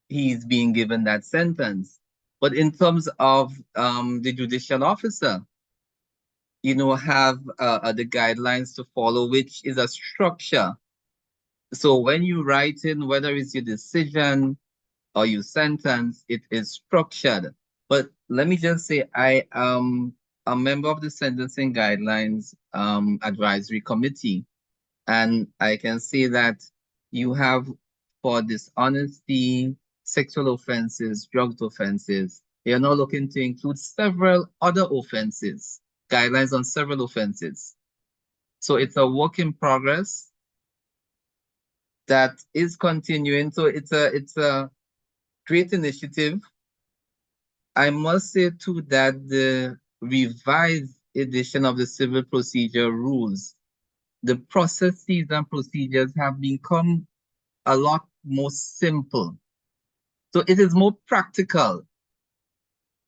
he's being given that sentence, but in terms of the judicial officer, have the guidelines to follow, which is a structure. So when you write in, whether it's your decision or your sentence, it is structured. But let me just say, I am a member of the Sentencing Guidelines Advisory Committee. And I can say that you have, for dishonesty, sexual offenses, drug offenses, they are now looking to include several other offenses, guidelines on several offenses. So it's a work in progress that is continuing. So it's a great initiative. I must say too that the revised edition of the Civil Procedure Rules, the processes and procedures have become a lot more simple. So it is more practical.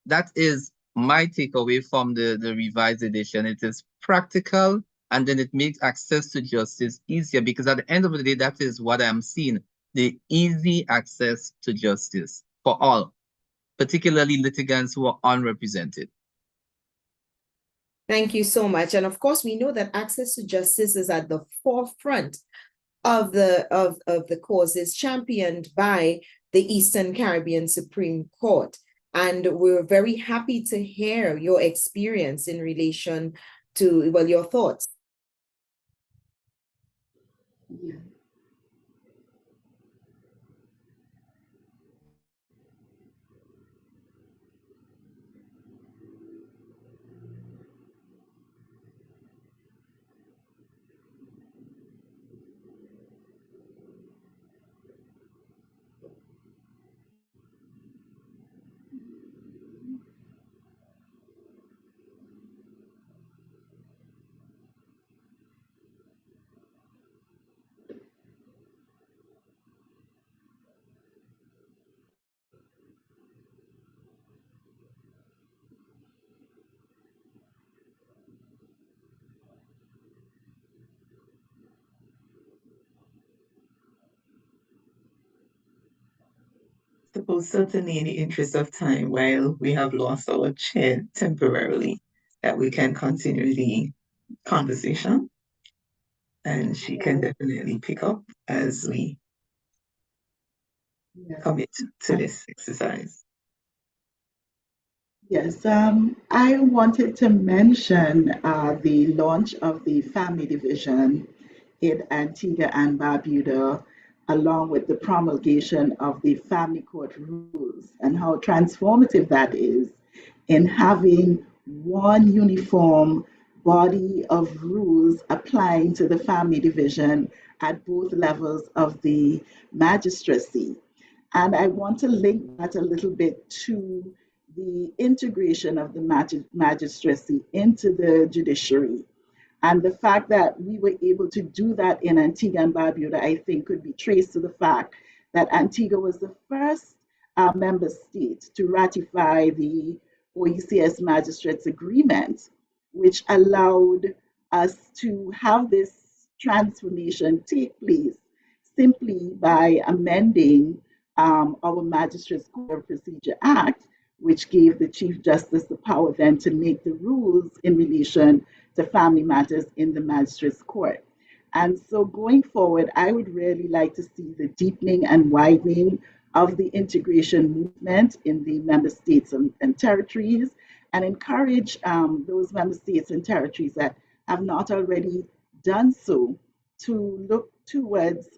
That is my takeaway from the revised edition. It is practical, and then it makes access to justice easier, because at the end of the day, that is what I'm seeing, the easy access to justice for all, particularly litigants who are unrepresented. Thank you so much. And of course, we know that access to justice is at the forefront of the causes championed by the Eastern Caribbean Supreme Court. And we're very happy to hear your experience in relation to, well, your thoughts. Yeah. Suppose certainly in the interest of time, while we have lost our chair temporarily, that we can continue the conversation, and she can definitely pick up as we commit to this exercise. Yes, I wanted to mention the launch of the Family Division in Antigua and Barbuda, along with the promulgation of the Family Court rules, and how transformative that is in having one uniform body of rules applying to the Family Division at both levels of the magistracy. And I want to link that a little bit to the integration of the magistracy into the judiciary. And the fact that we were able to do that in Antigua and Barbuda, I think, could be traced to the fact that Antigua was the first member state to ratify the OECS Magistrates Agreement, which allowed us to have this transformation take place simply by amending our Magistrates Code of Procedure Act, which gave the Chief Justice the power then to make the rules in relation to family matters in the Magistrates Court. And so going forward, I would really like to see the deepening and widening of the integration movement in the member states and territories, and encourage those member states and territories that have not already done so to look towards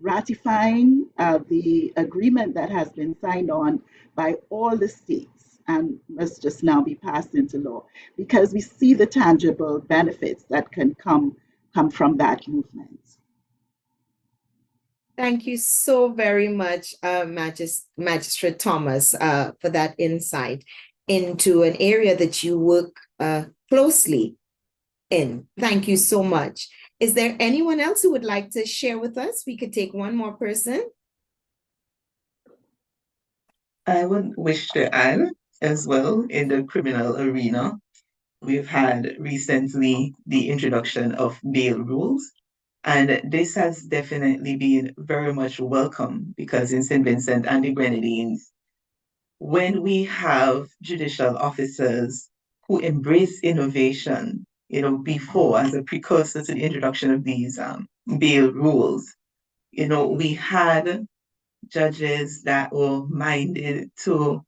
ratifying the agreement that has been signed on by all the states and must just now be passed into law, because we see the tangible benefits that can come from that movement. Thank you so very much, Magistrate Thomas, for that insight into an area that you work closely in. Thank you so much. Is there anyone else who would like to share with us? We could take one more person. I would wish to add as well, in the criminal arena, we've had recently the introduction of bail rules. And this has definitely been very much welcome, because in St. Vincent and the Grenadines, when we have judicial officers who embrace innovation, before, as a precursor to the introduction of these bail rules, we had judges that were minded to,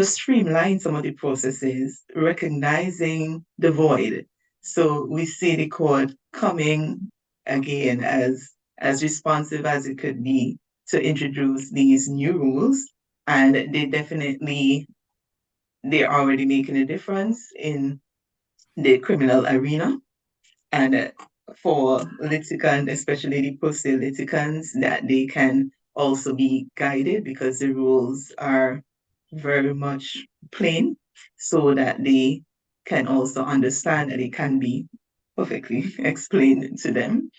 streamline some of the processes, recognizing the void. So we see the court coming again as responsive as it could be to introduce these new rules. And they're already making a difference in the criminal arena. And for litigants, especially the pro se litigants, that they can also be guided, because the rules are very much plain, so that they can also understand that it can be perfectly explained to them.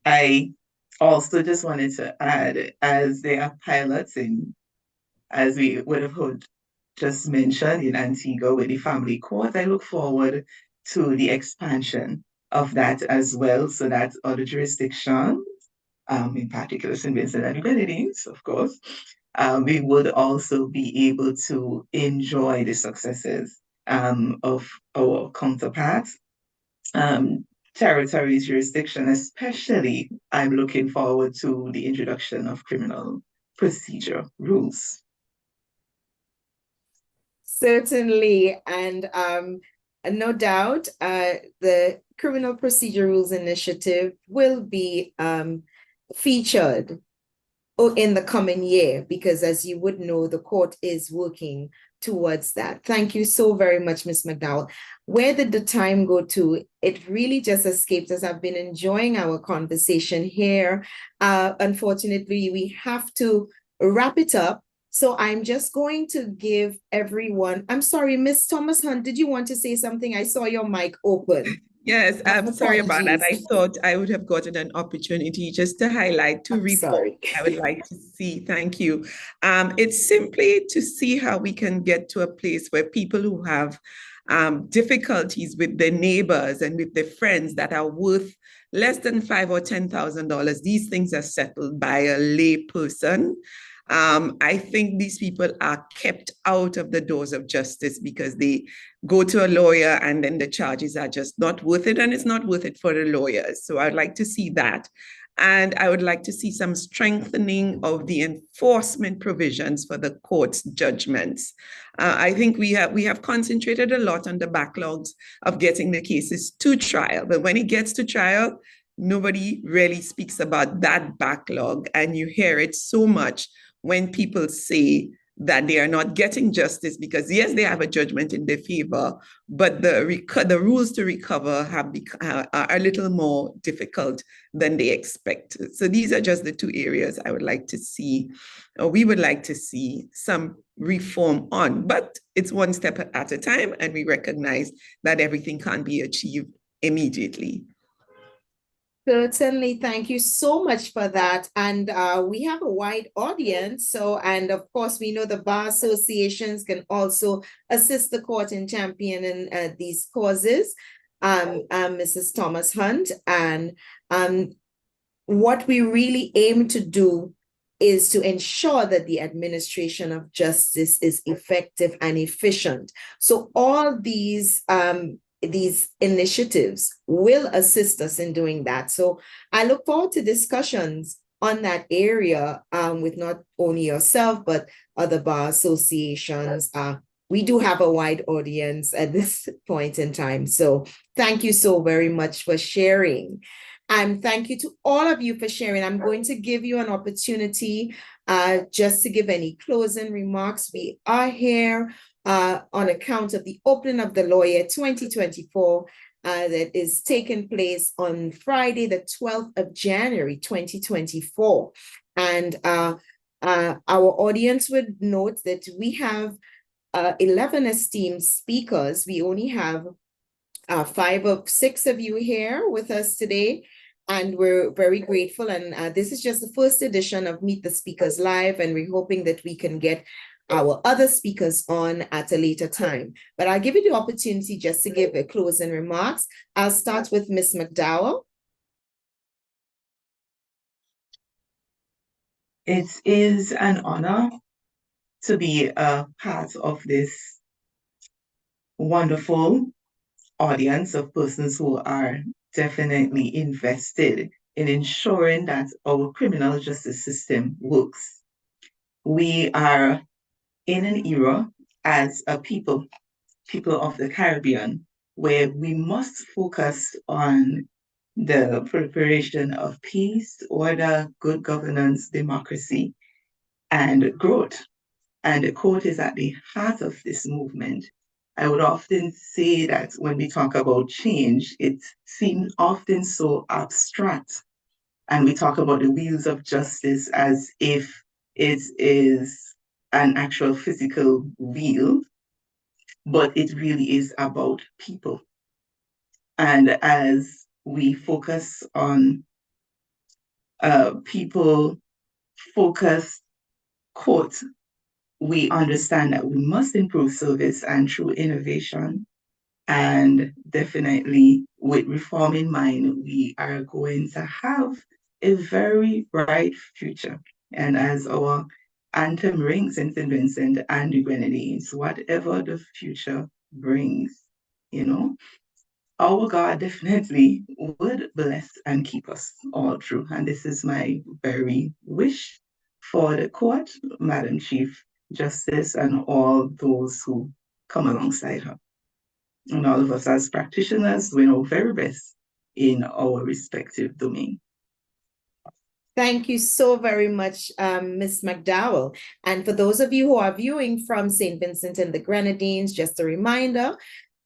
I also just wanted to add, as there are pilots as we would have heard just mentioned in Antigua with the family court, I look forward to the expansion of that as well, so that other jurisdictions, in particular St. Vincent and the Grenadines, of course, we would also be able to enjoy the successes of our counterparts. Territories, jurisdiction, especially, I'm looking forward to the introduction of criminal procedure rules. Certainly, and no doubt the Criminal Procedure Rules Initiative will be featured in the coming year, because as you would know, the court is working towards that. Thank you so very much, Ms. McDowell. Where did the time go to? It really just escaped us. I've been enjoying our conversation here. Unfortunately, we have to wrap it up. So I'm just going to give everyone, I'm sorry, Ms. Thomas Hunt, did you want to say something? I saw your mic open. Yes, I'm sorry about that. I thought I would have gotten an opportunity just to highlight two reforms I would like to see. Thank you. It's simply to see how we can get to a place where people who have difficulties with their neighbors and with their friends that are worth less than $5,000 or $10,000, these things are settled by a lay person. I think these people are kept out of the doors of justice because they go to a lawyer and then the charges are just not worth it, and it's not worth it for the lawyers. So I'd like to see that. And I would like to see some strengthening of the enforcement provisions for the court's judgments. I think we have concentrated a lot on the backlogs of getting the cases to trial, but when it gets to trial, nobody really speaks about that backlog, and you hear it so much when people say that they are not getting justice because, yes, they have a judgment in their favor, but the rules to recover are a little more difficult than they expect. So these are just the two areas I would like to see, or we would like to see some reform on, but it's one step at a time, and we recognize that everything can't be achieved immediately. Certainly, thank you so much for that. And we have a wide audience. So, and of course, we know the bar associations can also assist the court in championing these causes. Mrs. Thomas Hunt, and what we really aim to do is to ensure that the administration of justice is effective and efficient. So all these initiatives will assist us in doing that. So I look forward to discussions on that area with not only yourself, but other bar associations. We do have a wide audience at this point in time. So thank you so very much for sharing. And thank you to all of you for sharing. I'm going to give you an opportunity just to give any closing remarks. We are here on account of the opening of the law year 2024 that is taking place on Friday, the 12th of January, 2024. And our audience would note that we have 11 esteemed speakers. We only have 5 or 6 of you here with us today, and we're very grateful. And this is just the first edition of Meet the Speakers Live, and we're hoping that we can get our other speakers on at a later time. But I'll give you the opportunity just to give a closing remarks. I'll start with Ms. McDowell. It is an honor to be a part of this wonderful audience of persons who are definitely invested in ensuring that our criminal justice system works. We are in an era as a people of the Caribbean, where we must focus on the preparation of peace, order, good governance, democracy, and growth. And the court is at the heart of this movement. I would often say that when we talk about change, it seems often so abstract. And we talk about the wheels of justice as if it is an actual physical wheel, but it really is about people. And as we focus on people-focused court, we understand that we must improve service, and through innovation and definitely with reform in mind, we are going to have a very bright future. And as our anthem rings in St. Vincent and the Grenadines, whatever the future brings, our God definitely would bless and keep us all through. And this is my very wish for the court, Madam Chief Justice, and all those who come alongside her. And all of us as practitioners, we know very best in our respective domain. Thank you so very much, Ms. McDowell. And for those of you who are viewing from St. Vincent and the Grenadines, just a reminder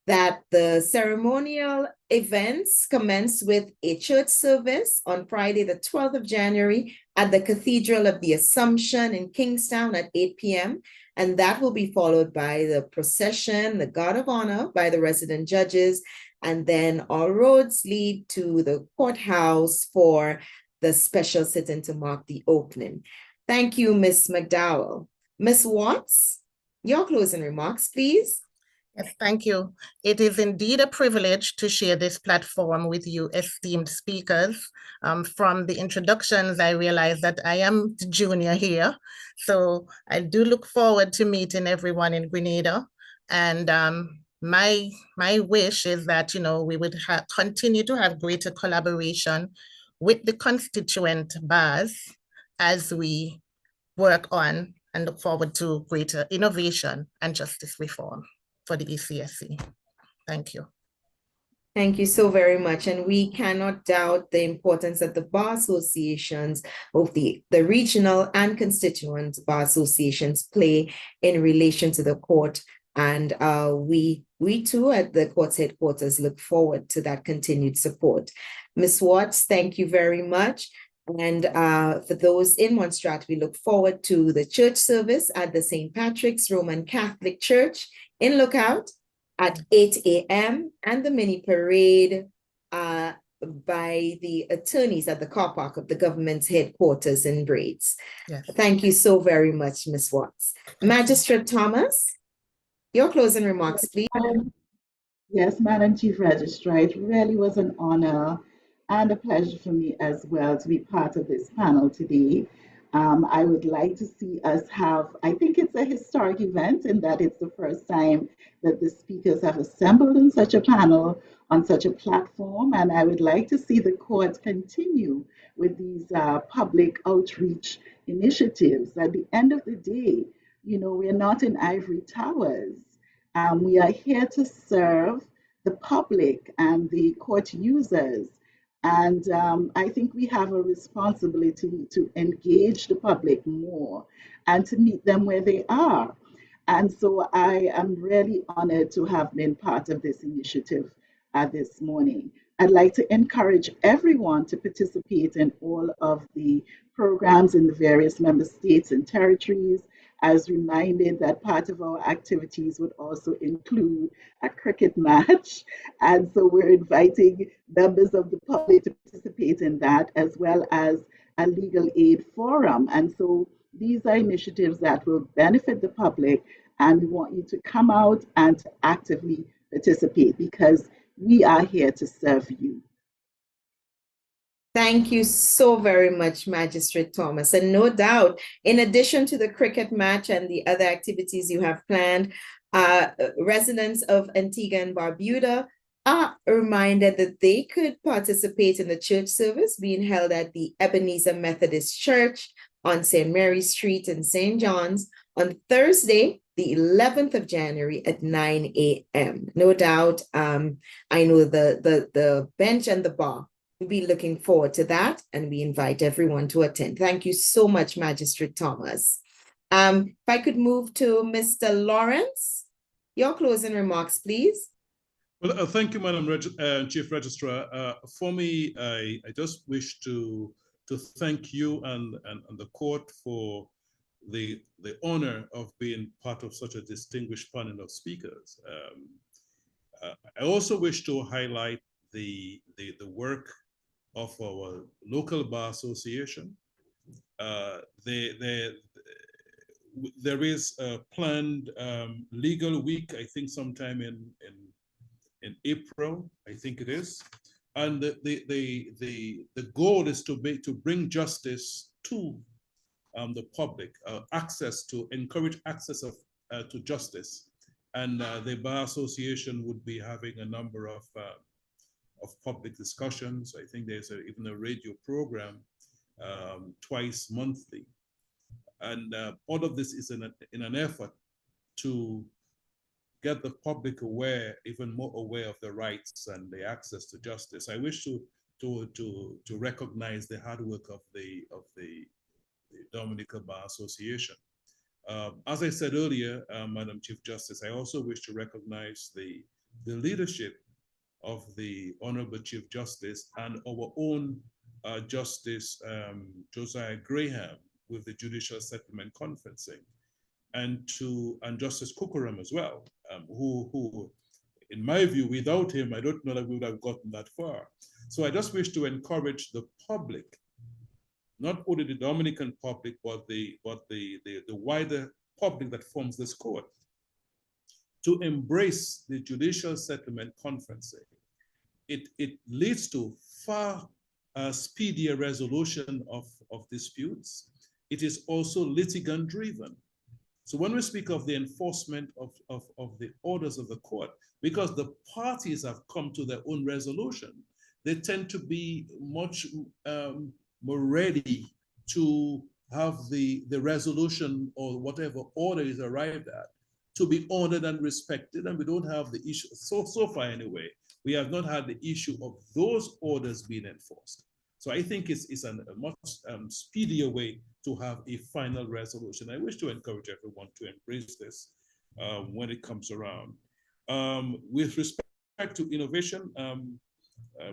that the ceremonial events commence with a church service on Friday, the 12th of January at the Cathedral of the Assumption in Kingstown at 8 p.m. And that will be followed by the procession, the Guard of Honor by the resident judges, and then all roads lead to the courthouse for the special sitting to mark the opening. Thank you, Ms. McDowell. Ms. Watts, your closing remarks, please. Yes, thank you. It is indeed a privilege to share this platform with you, esteemed speakers. From the introductions, I realize that I am the junior here. So I do look forward to meeting everyone in Grenada. And my wish is that, we would continue to have greater collaboration with the constituent bars as we work on and look forward to greater innovation and justice reform for the ECSC. Thank you. Thank you so very much. And we cannot doubt the importance that the bar associations, both the regional and constituent bar associations, play in relation to the court. And we too at the court's headquarters look forward to that continued support. Ms. Watts, thank you very much. And for those in Montserrat, we look forward to the church service at the St. Patrick's Roman Catholic Church in Lookout at 8 a.m. and the mini parade by the attorneys at the car park of the government's headquarters in Braids. Yes. Thank you so very much, Ms. Watts. Magistrate Thomas, your closing remarks, please. Yes, Madam Chief Registrar, it really was an honor and a pleasure for me as well to be part of this panel today. I would like to see us have, I think it's a historic event in that it's the first time that the speakers have assembled in such a panel on such a platform. And I would like to see the court continue with these public outreach initiatives. At the end of the day, you know, we're not in ivory towers. We are here to serve the public and the court users. And I think we have a responsibility to engage the public more and to meet them where they are. And so I am really honored to have been part of this initiative this morning. I'd like to encourage everyone to participate in all of the programs in the various member states and territories, as reminded that part of our activities would also include a cricket match. And so we're inviting members of the public to participate in that, as well as a legal aid forum. And so these are initiatives that will benefit the public, and we want you to come out and to actively participate because we are here to serve you. Thank you so very much, Magistrate Thomas. And no doubt, in addition to the cricket match and the other activities you have planned, residents of Antigua and Barbuda are reminded that they could participate in the church service being held at the Ebenezer Methodist Church on St. Mary Street in St. John's on Thursday, the 11th of January at 9 a.m. No doubt, I know the bench and the bar will be looking forward to that, and we invite everyone to attend. Thank you so much, Magistrate Thomas. If I could move to Mr. Lawrence, your closing remarks, please. Well, thank you, Madam Chief Registrar. For me, I just wish to thank you and the court for the honor of being part of such a distinguished panel of speakers. I also wish to highlight the work of our local bar association. There is a planned legal week, I think sometime in April, I think it is. And the goal is to bring justice to the public, encourage access to justice. And the Bar Association would be having a number of public discussions. I think there's even a radio program twice monthly. And all of this is in an effort to get the public even more aware of the rights and the access to justice. I wish to recognize the hard work of the Dominica Bar Association. As I said earlier, Madam Chief Justice, I also wish to recognize the leadership of the Honorable Chief Justice and our own Justice Josiah Graham with the Judicial Settlement Conferencing, and Justice Kukuram as well, who, in my view, without him, I don't know that we would have gotten that far. So I just wish to encourage the public, not only the Dominican public, but the wider public that forms this court, to embrace the Judicial Settlement Conferencing. It leads to far speedier resolution of disputes. It is also litigant driven. So when we speak of the enforcement of the orders of the court, because the parties have come to their own resolution, they tend to be much more ready to have the resolution or whatever order is arrived at to be honored and respected. And we don't have the issue, so far anyway, we have not had the issue of those orders being enforced. So I think it's a much speedier way to have a final resolution. I wish to encourage everyone to embrace this when it comes around. With respect to innovation,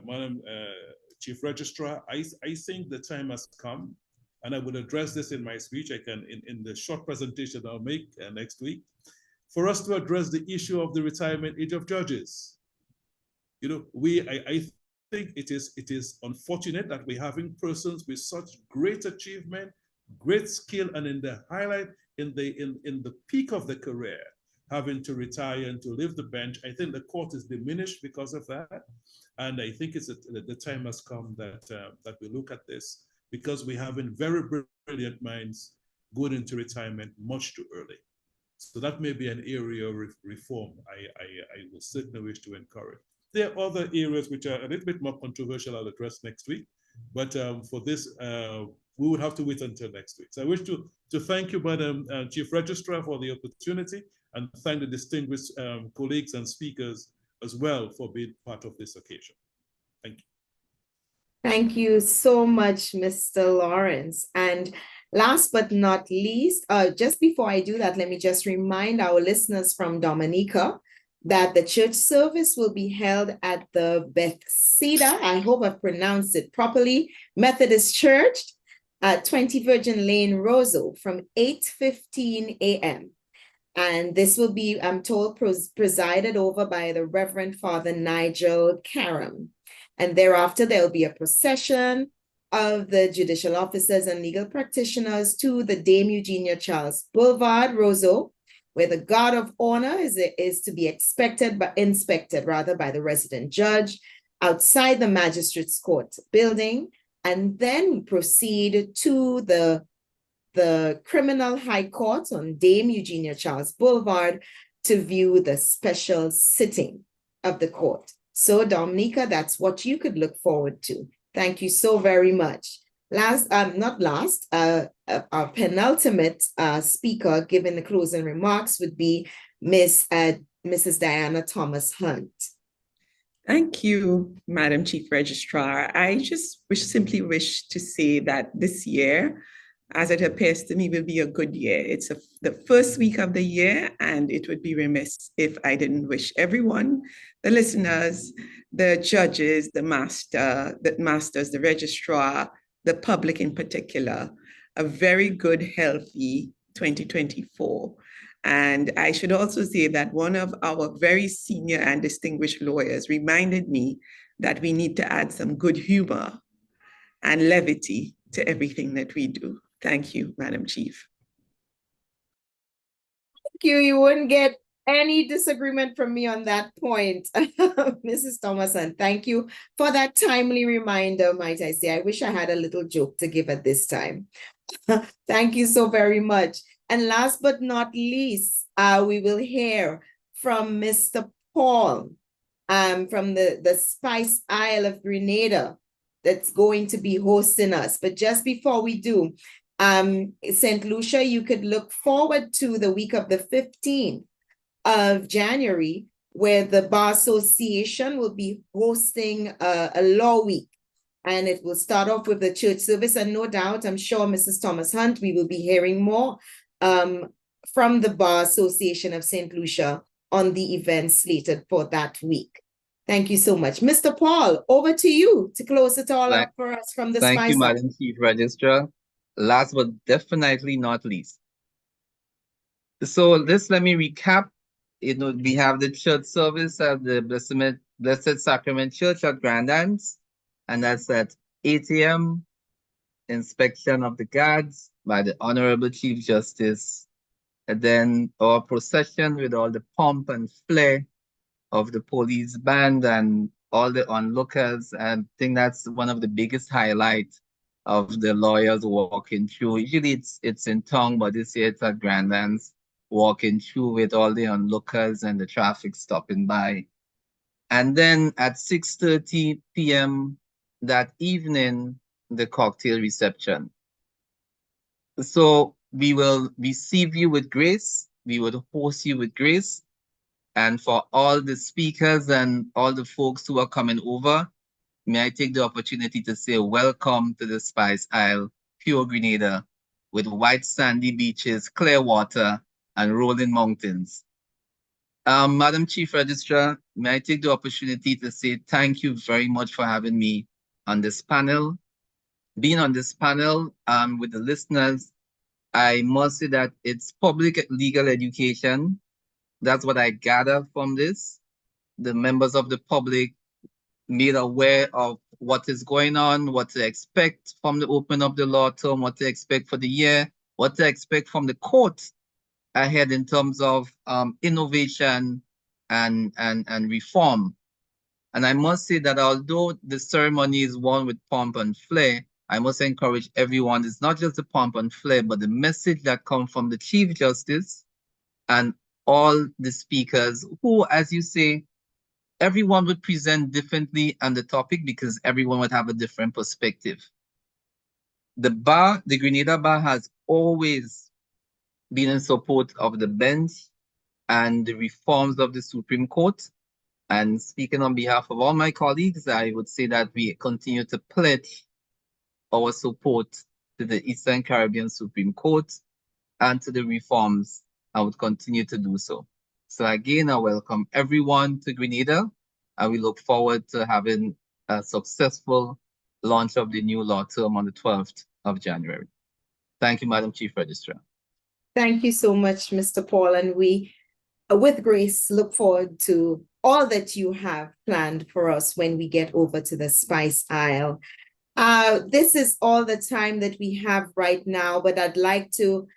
Madam Chief Registrar, I think the time has come, and I will address this in my speech. I can, in the short presentation I'll make next week, for us to address the issue of the retirement age of judges. You know, I think it is unfortunate that we're having persons with such great achievement, great skill, and in the highlight, in the peak of the career, having to retire and to leave the bench. I think the court is diminished because of that. And I think the time has come that that we look at this, because we're having very brilliant minds going into retirement much too early. So that may be an area of reform I will certainly wish to encourage. There are other areas which are a little bit more controversial I'll address next week, but for this, we would have to wait until next week. So I wish to thank you, Madam Chief Registrar, for the opportunity, and thank the distinguished colleagues and speakers as well for being part of this occasion. Thank you. Thank you so much, Mr. Lawrence. And last but not least, just before I do that, let me just remind our listeners from Dominica that the church service will be held at the Bethesda, I hope I've pronounced it properly, Methodist Church at 20 Virgin Lane, Roseau, from 8:15 a.m. And this will be, I'm told, presided over by the Reverend Father Nigel Karam. And thereafter, there'll be a procession of the judicial officers and legal practitioners to the Dame Eugenia Charles Boulevard, Roseau, where the guard of honor is to be inspected by the resident judge outside the magistrate's court building, and then proceed to the criminal high court on Dame Eugenia Charles Boulevard to view the special sitting of the court. So Dominica, that's what you could look forward to. Thank you so very much. Our penultimate speaker giving the closing remarks would be Mrs. Diana Thomas Hunt. Thank you, Madam Chief Registrar. I just simply wish to say that this year, as it appears to me, will be a good year. It's the first week of the year, and it would be remiss if I didn't wish everyone, the listeners, the judges, the masters, the registrar, the public in particular, a very good, healthy 2024. And I should also say that one of our very senior and distinguished lawyers reminded me that we need to add some good humor and levity to everything that we do. Thank you, Madam Chief. Thank you. You wouldn't get any disagreement from me on that point, Mrs. Thomason. Thank you for that timely reminder, might I say. I wish I had a little joke to give at this time. Thank you so very much. And last but not least, we will hear from Mr. Paul from the Spice Isle of Grenada that's going to be hosting us. But just before we do, St. Lucia, you could look forward to the week of the 15th of January, where the Bar Association will be hosting a law week. And it will start off with the church service. And no doubt, I'm sure, Mrs. Thomas Hunt, we will be hearing more from the Bar Association of St. Lucia on the events slated for that week. Thank you so much. Mr. Paul, over to you to close it all up for us from the Spice. Thank you, Madam Chief Registrar. Last but definitely not least. So let me recap. We have the church service at the Blessed Sacrament Church at Grand Anse, and that's at 8 a.m. Inspection of the guards by the Honorable Chief Justice. And then our procession with all the pomp and flair of the police band and all the onlookers. And I think that's one of the biggest highlights of the lawyers walking through. Usually it's in town, but this year it's at Grand Anse, walking through with all the onlookers and the traffic stopping by. And then at 6:30 p.m. that evening, the cocktail reception. So we will receive you with grace. We would host you with grace. And for all the speakers and all the folks who are coming over, may I take the opportunity to say welcome to the Spice Isle, pure Grenada, with white sandy beaches, clear water, and rolling mountains. Madam Chief Registrar, may I take the opportunity to say thank you very much for having me on this panel. Being on this panel with the listeners, I must say that it's public legal education. That's what I gather from this. The members of the public made aware of what is going on, what to expect from the opening of the law term, what to expect for the year, what to expect from the court ahead in terms of innovation and reform. And I must say that although the ceremony is one with pomp and flair, I must encourage everyone, it's not just the pomp and flair, but the message that comes from the Chief Justice and all the speakers who, as you say, everyone would present differently on the topic because everyone would have a different perspective. The bar, the Grenada Bar, has always been in support of the bench and the reforms of the Supreme Court. And speaking on behalf of all my colleagues, I would say that we continue to pledge our support to the Eastern Caribbean Supreme Court and to the reforms. I would continue to do so. So again, I welcome everyone to Grenada, and we look forward to having a successful launch of the new law term on the 12th of January. Thank you, Madam Chief Registrar. Thank you so much, Mr. Paul. And we, with grace, look forward to all that you have planned for us when we get over to the Spice Isle. This is all the time that we have right now, but I'd like to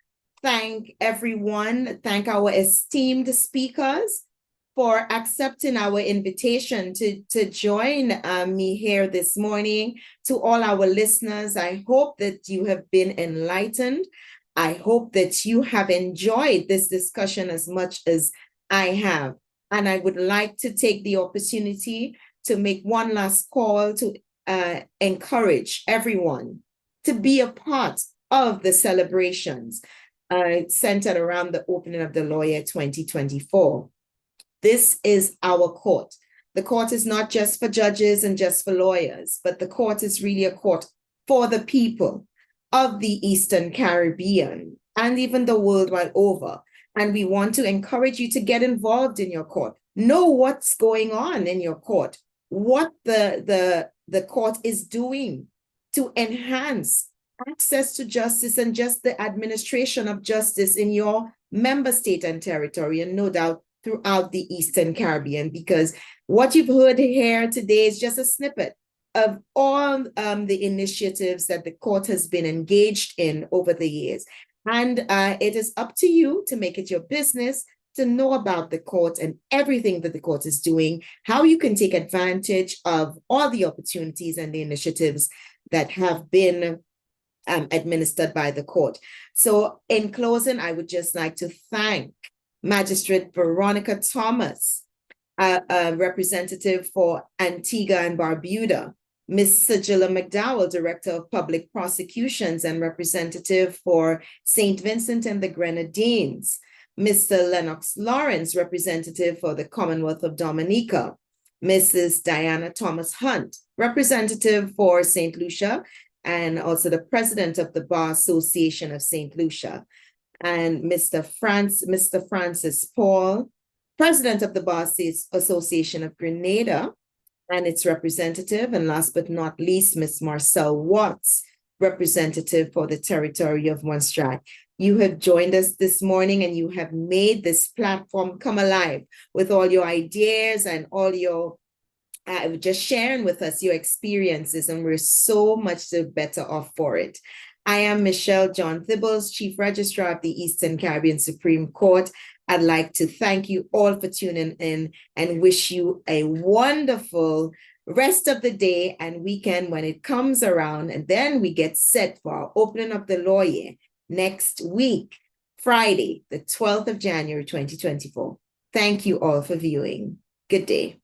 thank everyone, thank our esteemed speakers for accepting our invitation to join me here this morning. To all our listeners, I hope that you have been enlightened. I hope that you have enjoyed this discussion as much as I have. And I would like to take the opportunity to make one last call to encourage everyone to be a part of the celebrations centered around the opening of the law year 2024. This is our court. The court is not just for judges and just for lawyers, but the court is really a court for the people of the Eastern Caribbean and even the world wide over. And we want to encourage you to get involved in your court. Know what's going on in your court, what the court is doing to enhance access to justice and just the administration of justice in your member state and territory, and no doubt throughout the Eastern Caribbean, because what you've heard here today is just a snippet of all the initiatives that the court has been engaged in over the years. And it is up to you to make it your business to know about the court and everything that the court is doing, how you can take advantage of all the opportunities and the initiatives that have been administered by the court. So in closing, I would just like to thank Magistrate Veronica Thomas, representative for Antigua and Barbuda, Ms. Sigilla McDowell, Director of Public Prosecutions and representative for St. Vincent and the Grenadines, Mr. Lennox Lawrence, representative for the Commonwealth of Dominica, Mrs. Diana Thomas Hunt, representative for St. Lucia, and also the president of the Bar Association of St. Lucia, and Mr. Francis Paul, president of the Bar Association of Grenada, and its representative, and last but not least, Ms. Marcel Watts, representative for the territory of Montserrat. You have joined us this morning and you have made this platform come alive with all your ideas and all your just sharing with us your experiences, and we're so much the better off for it. I am Michelle John Thibbles, Chief Registrar of the Eastern Caribbean Supreme Court. I'd like to thank you all for tuning in and wish you a wonderful rest of the day and weekend when it comes around. And then we get set for our opening of the law year next week, Friday, the 12th of January, 2024. Thank you all for viewing. Good day.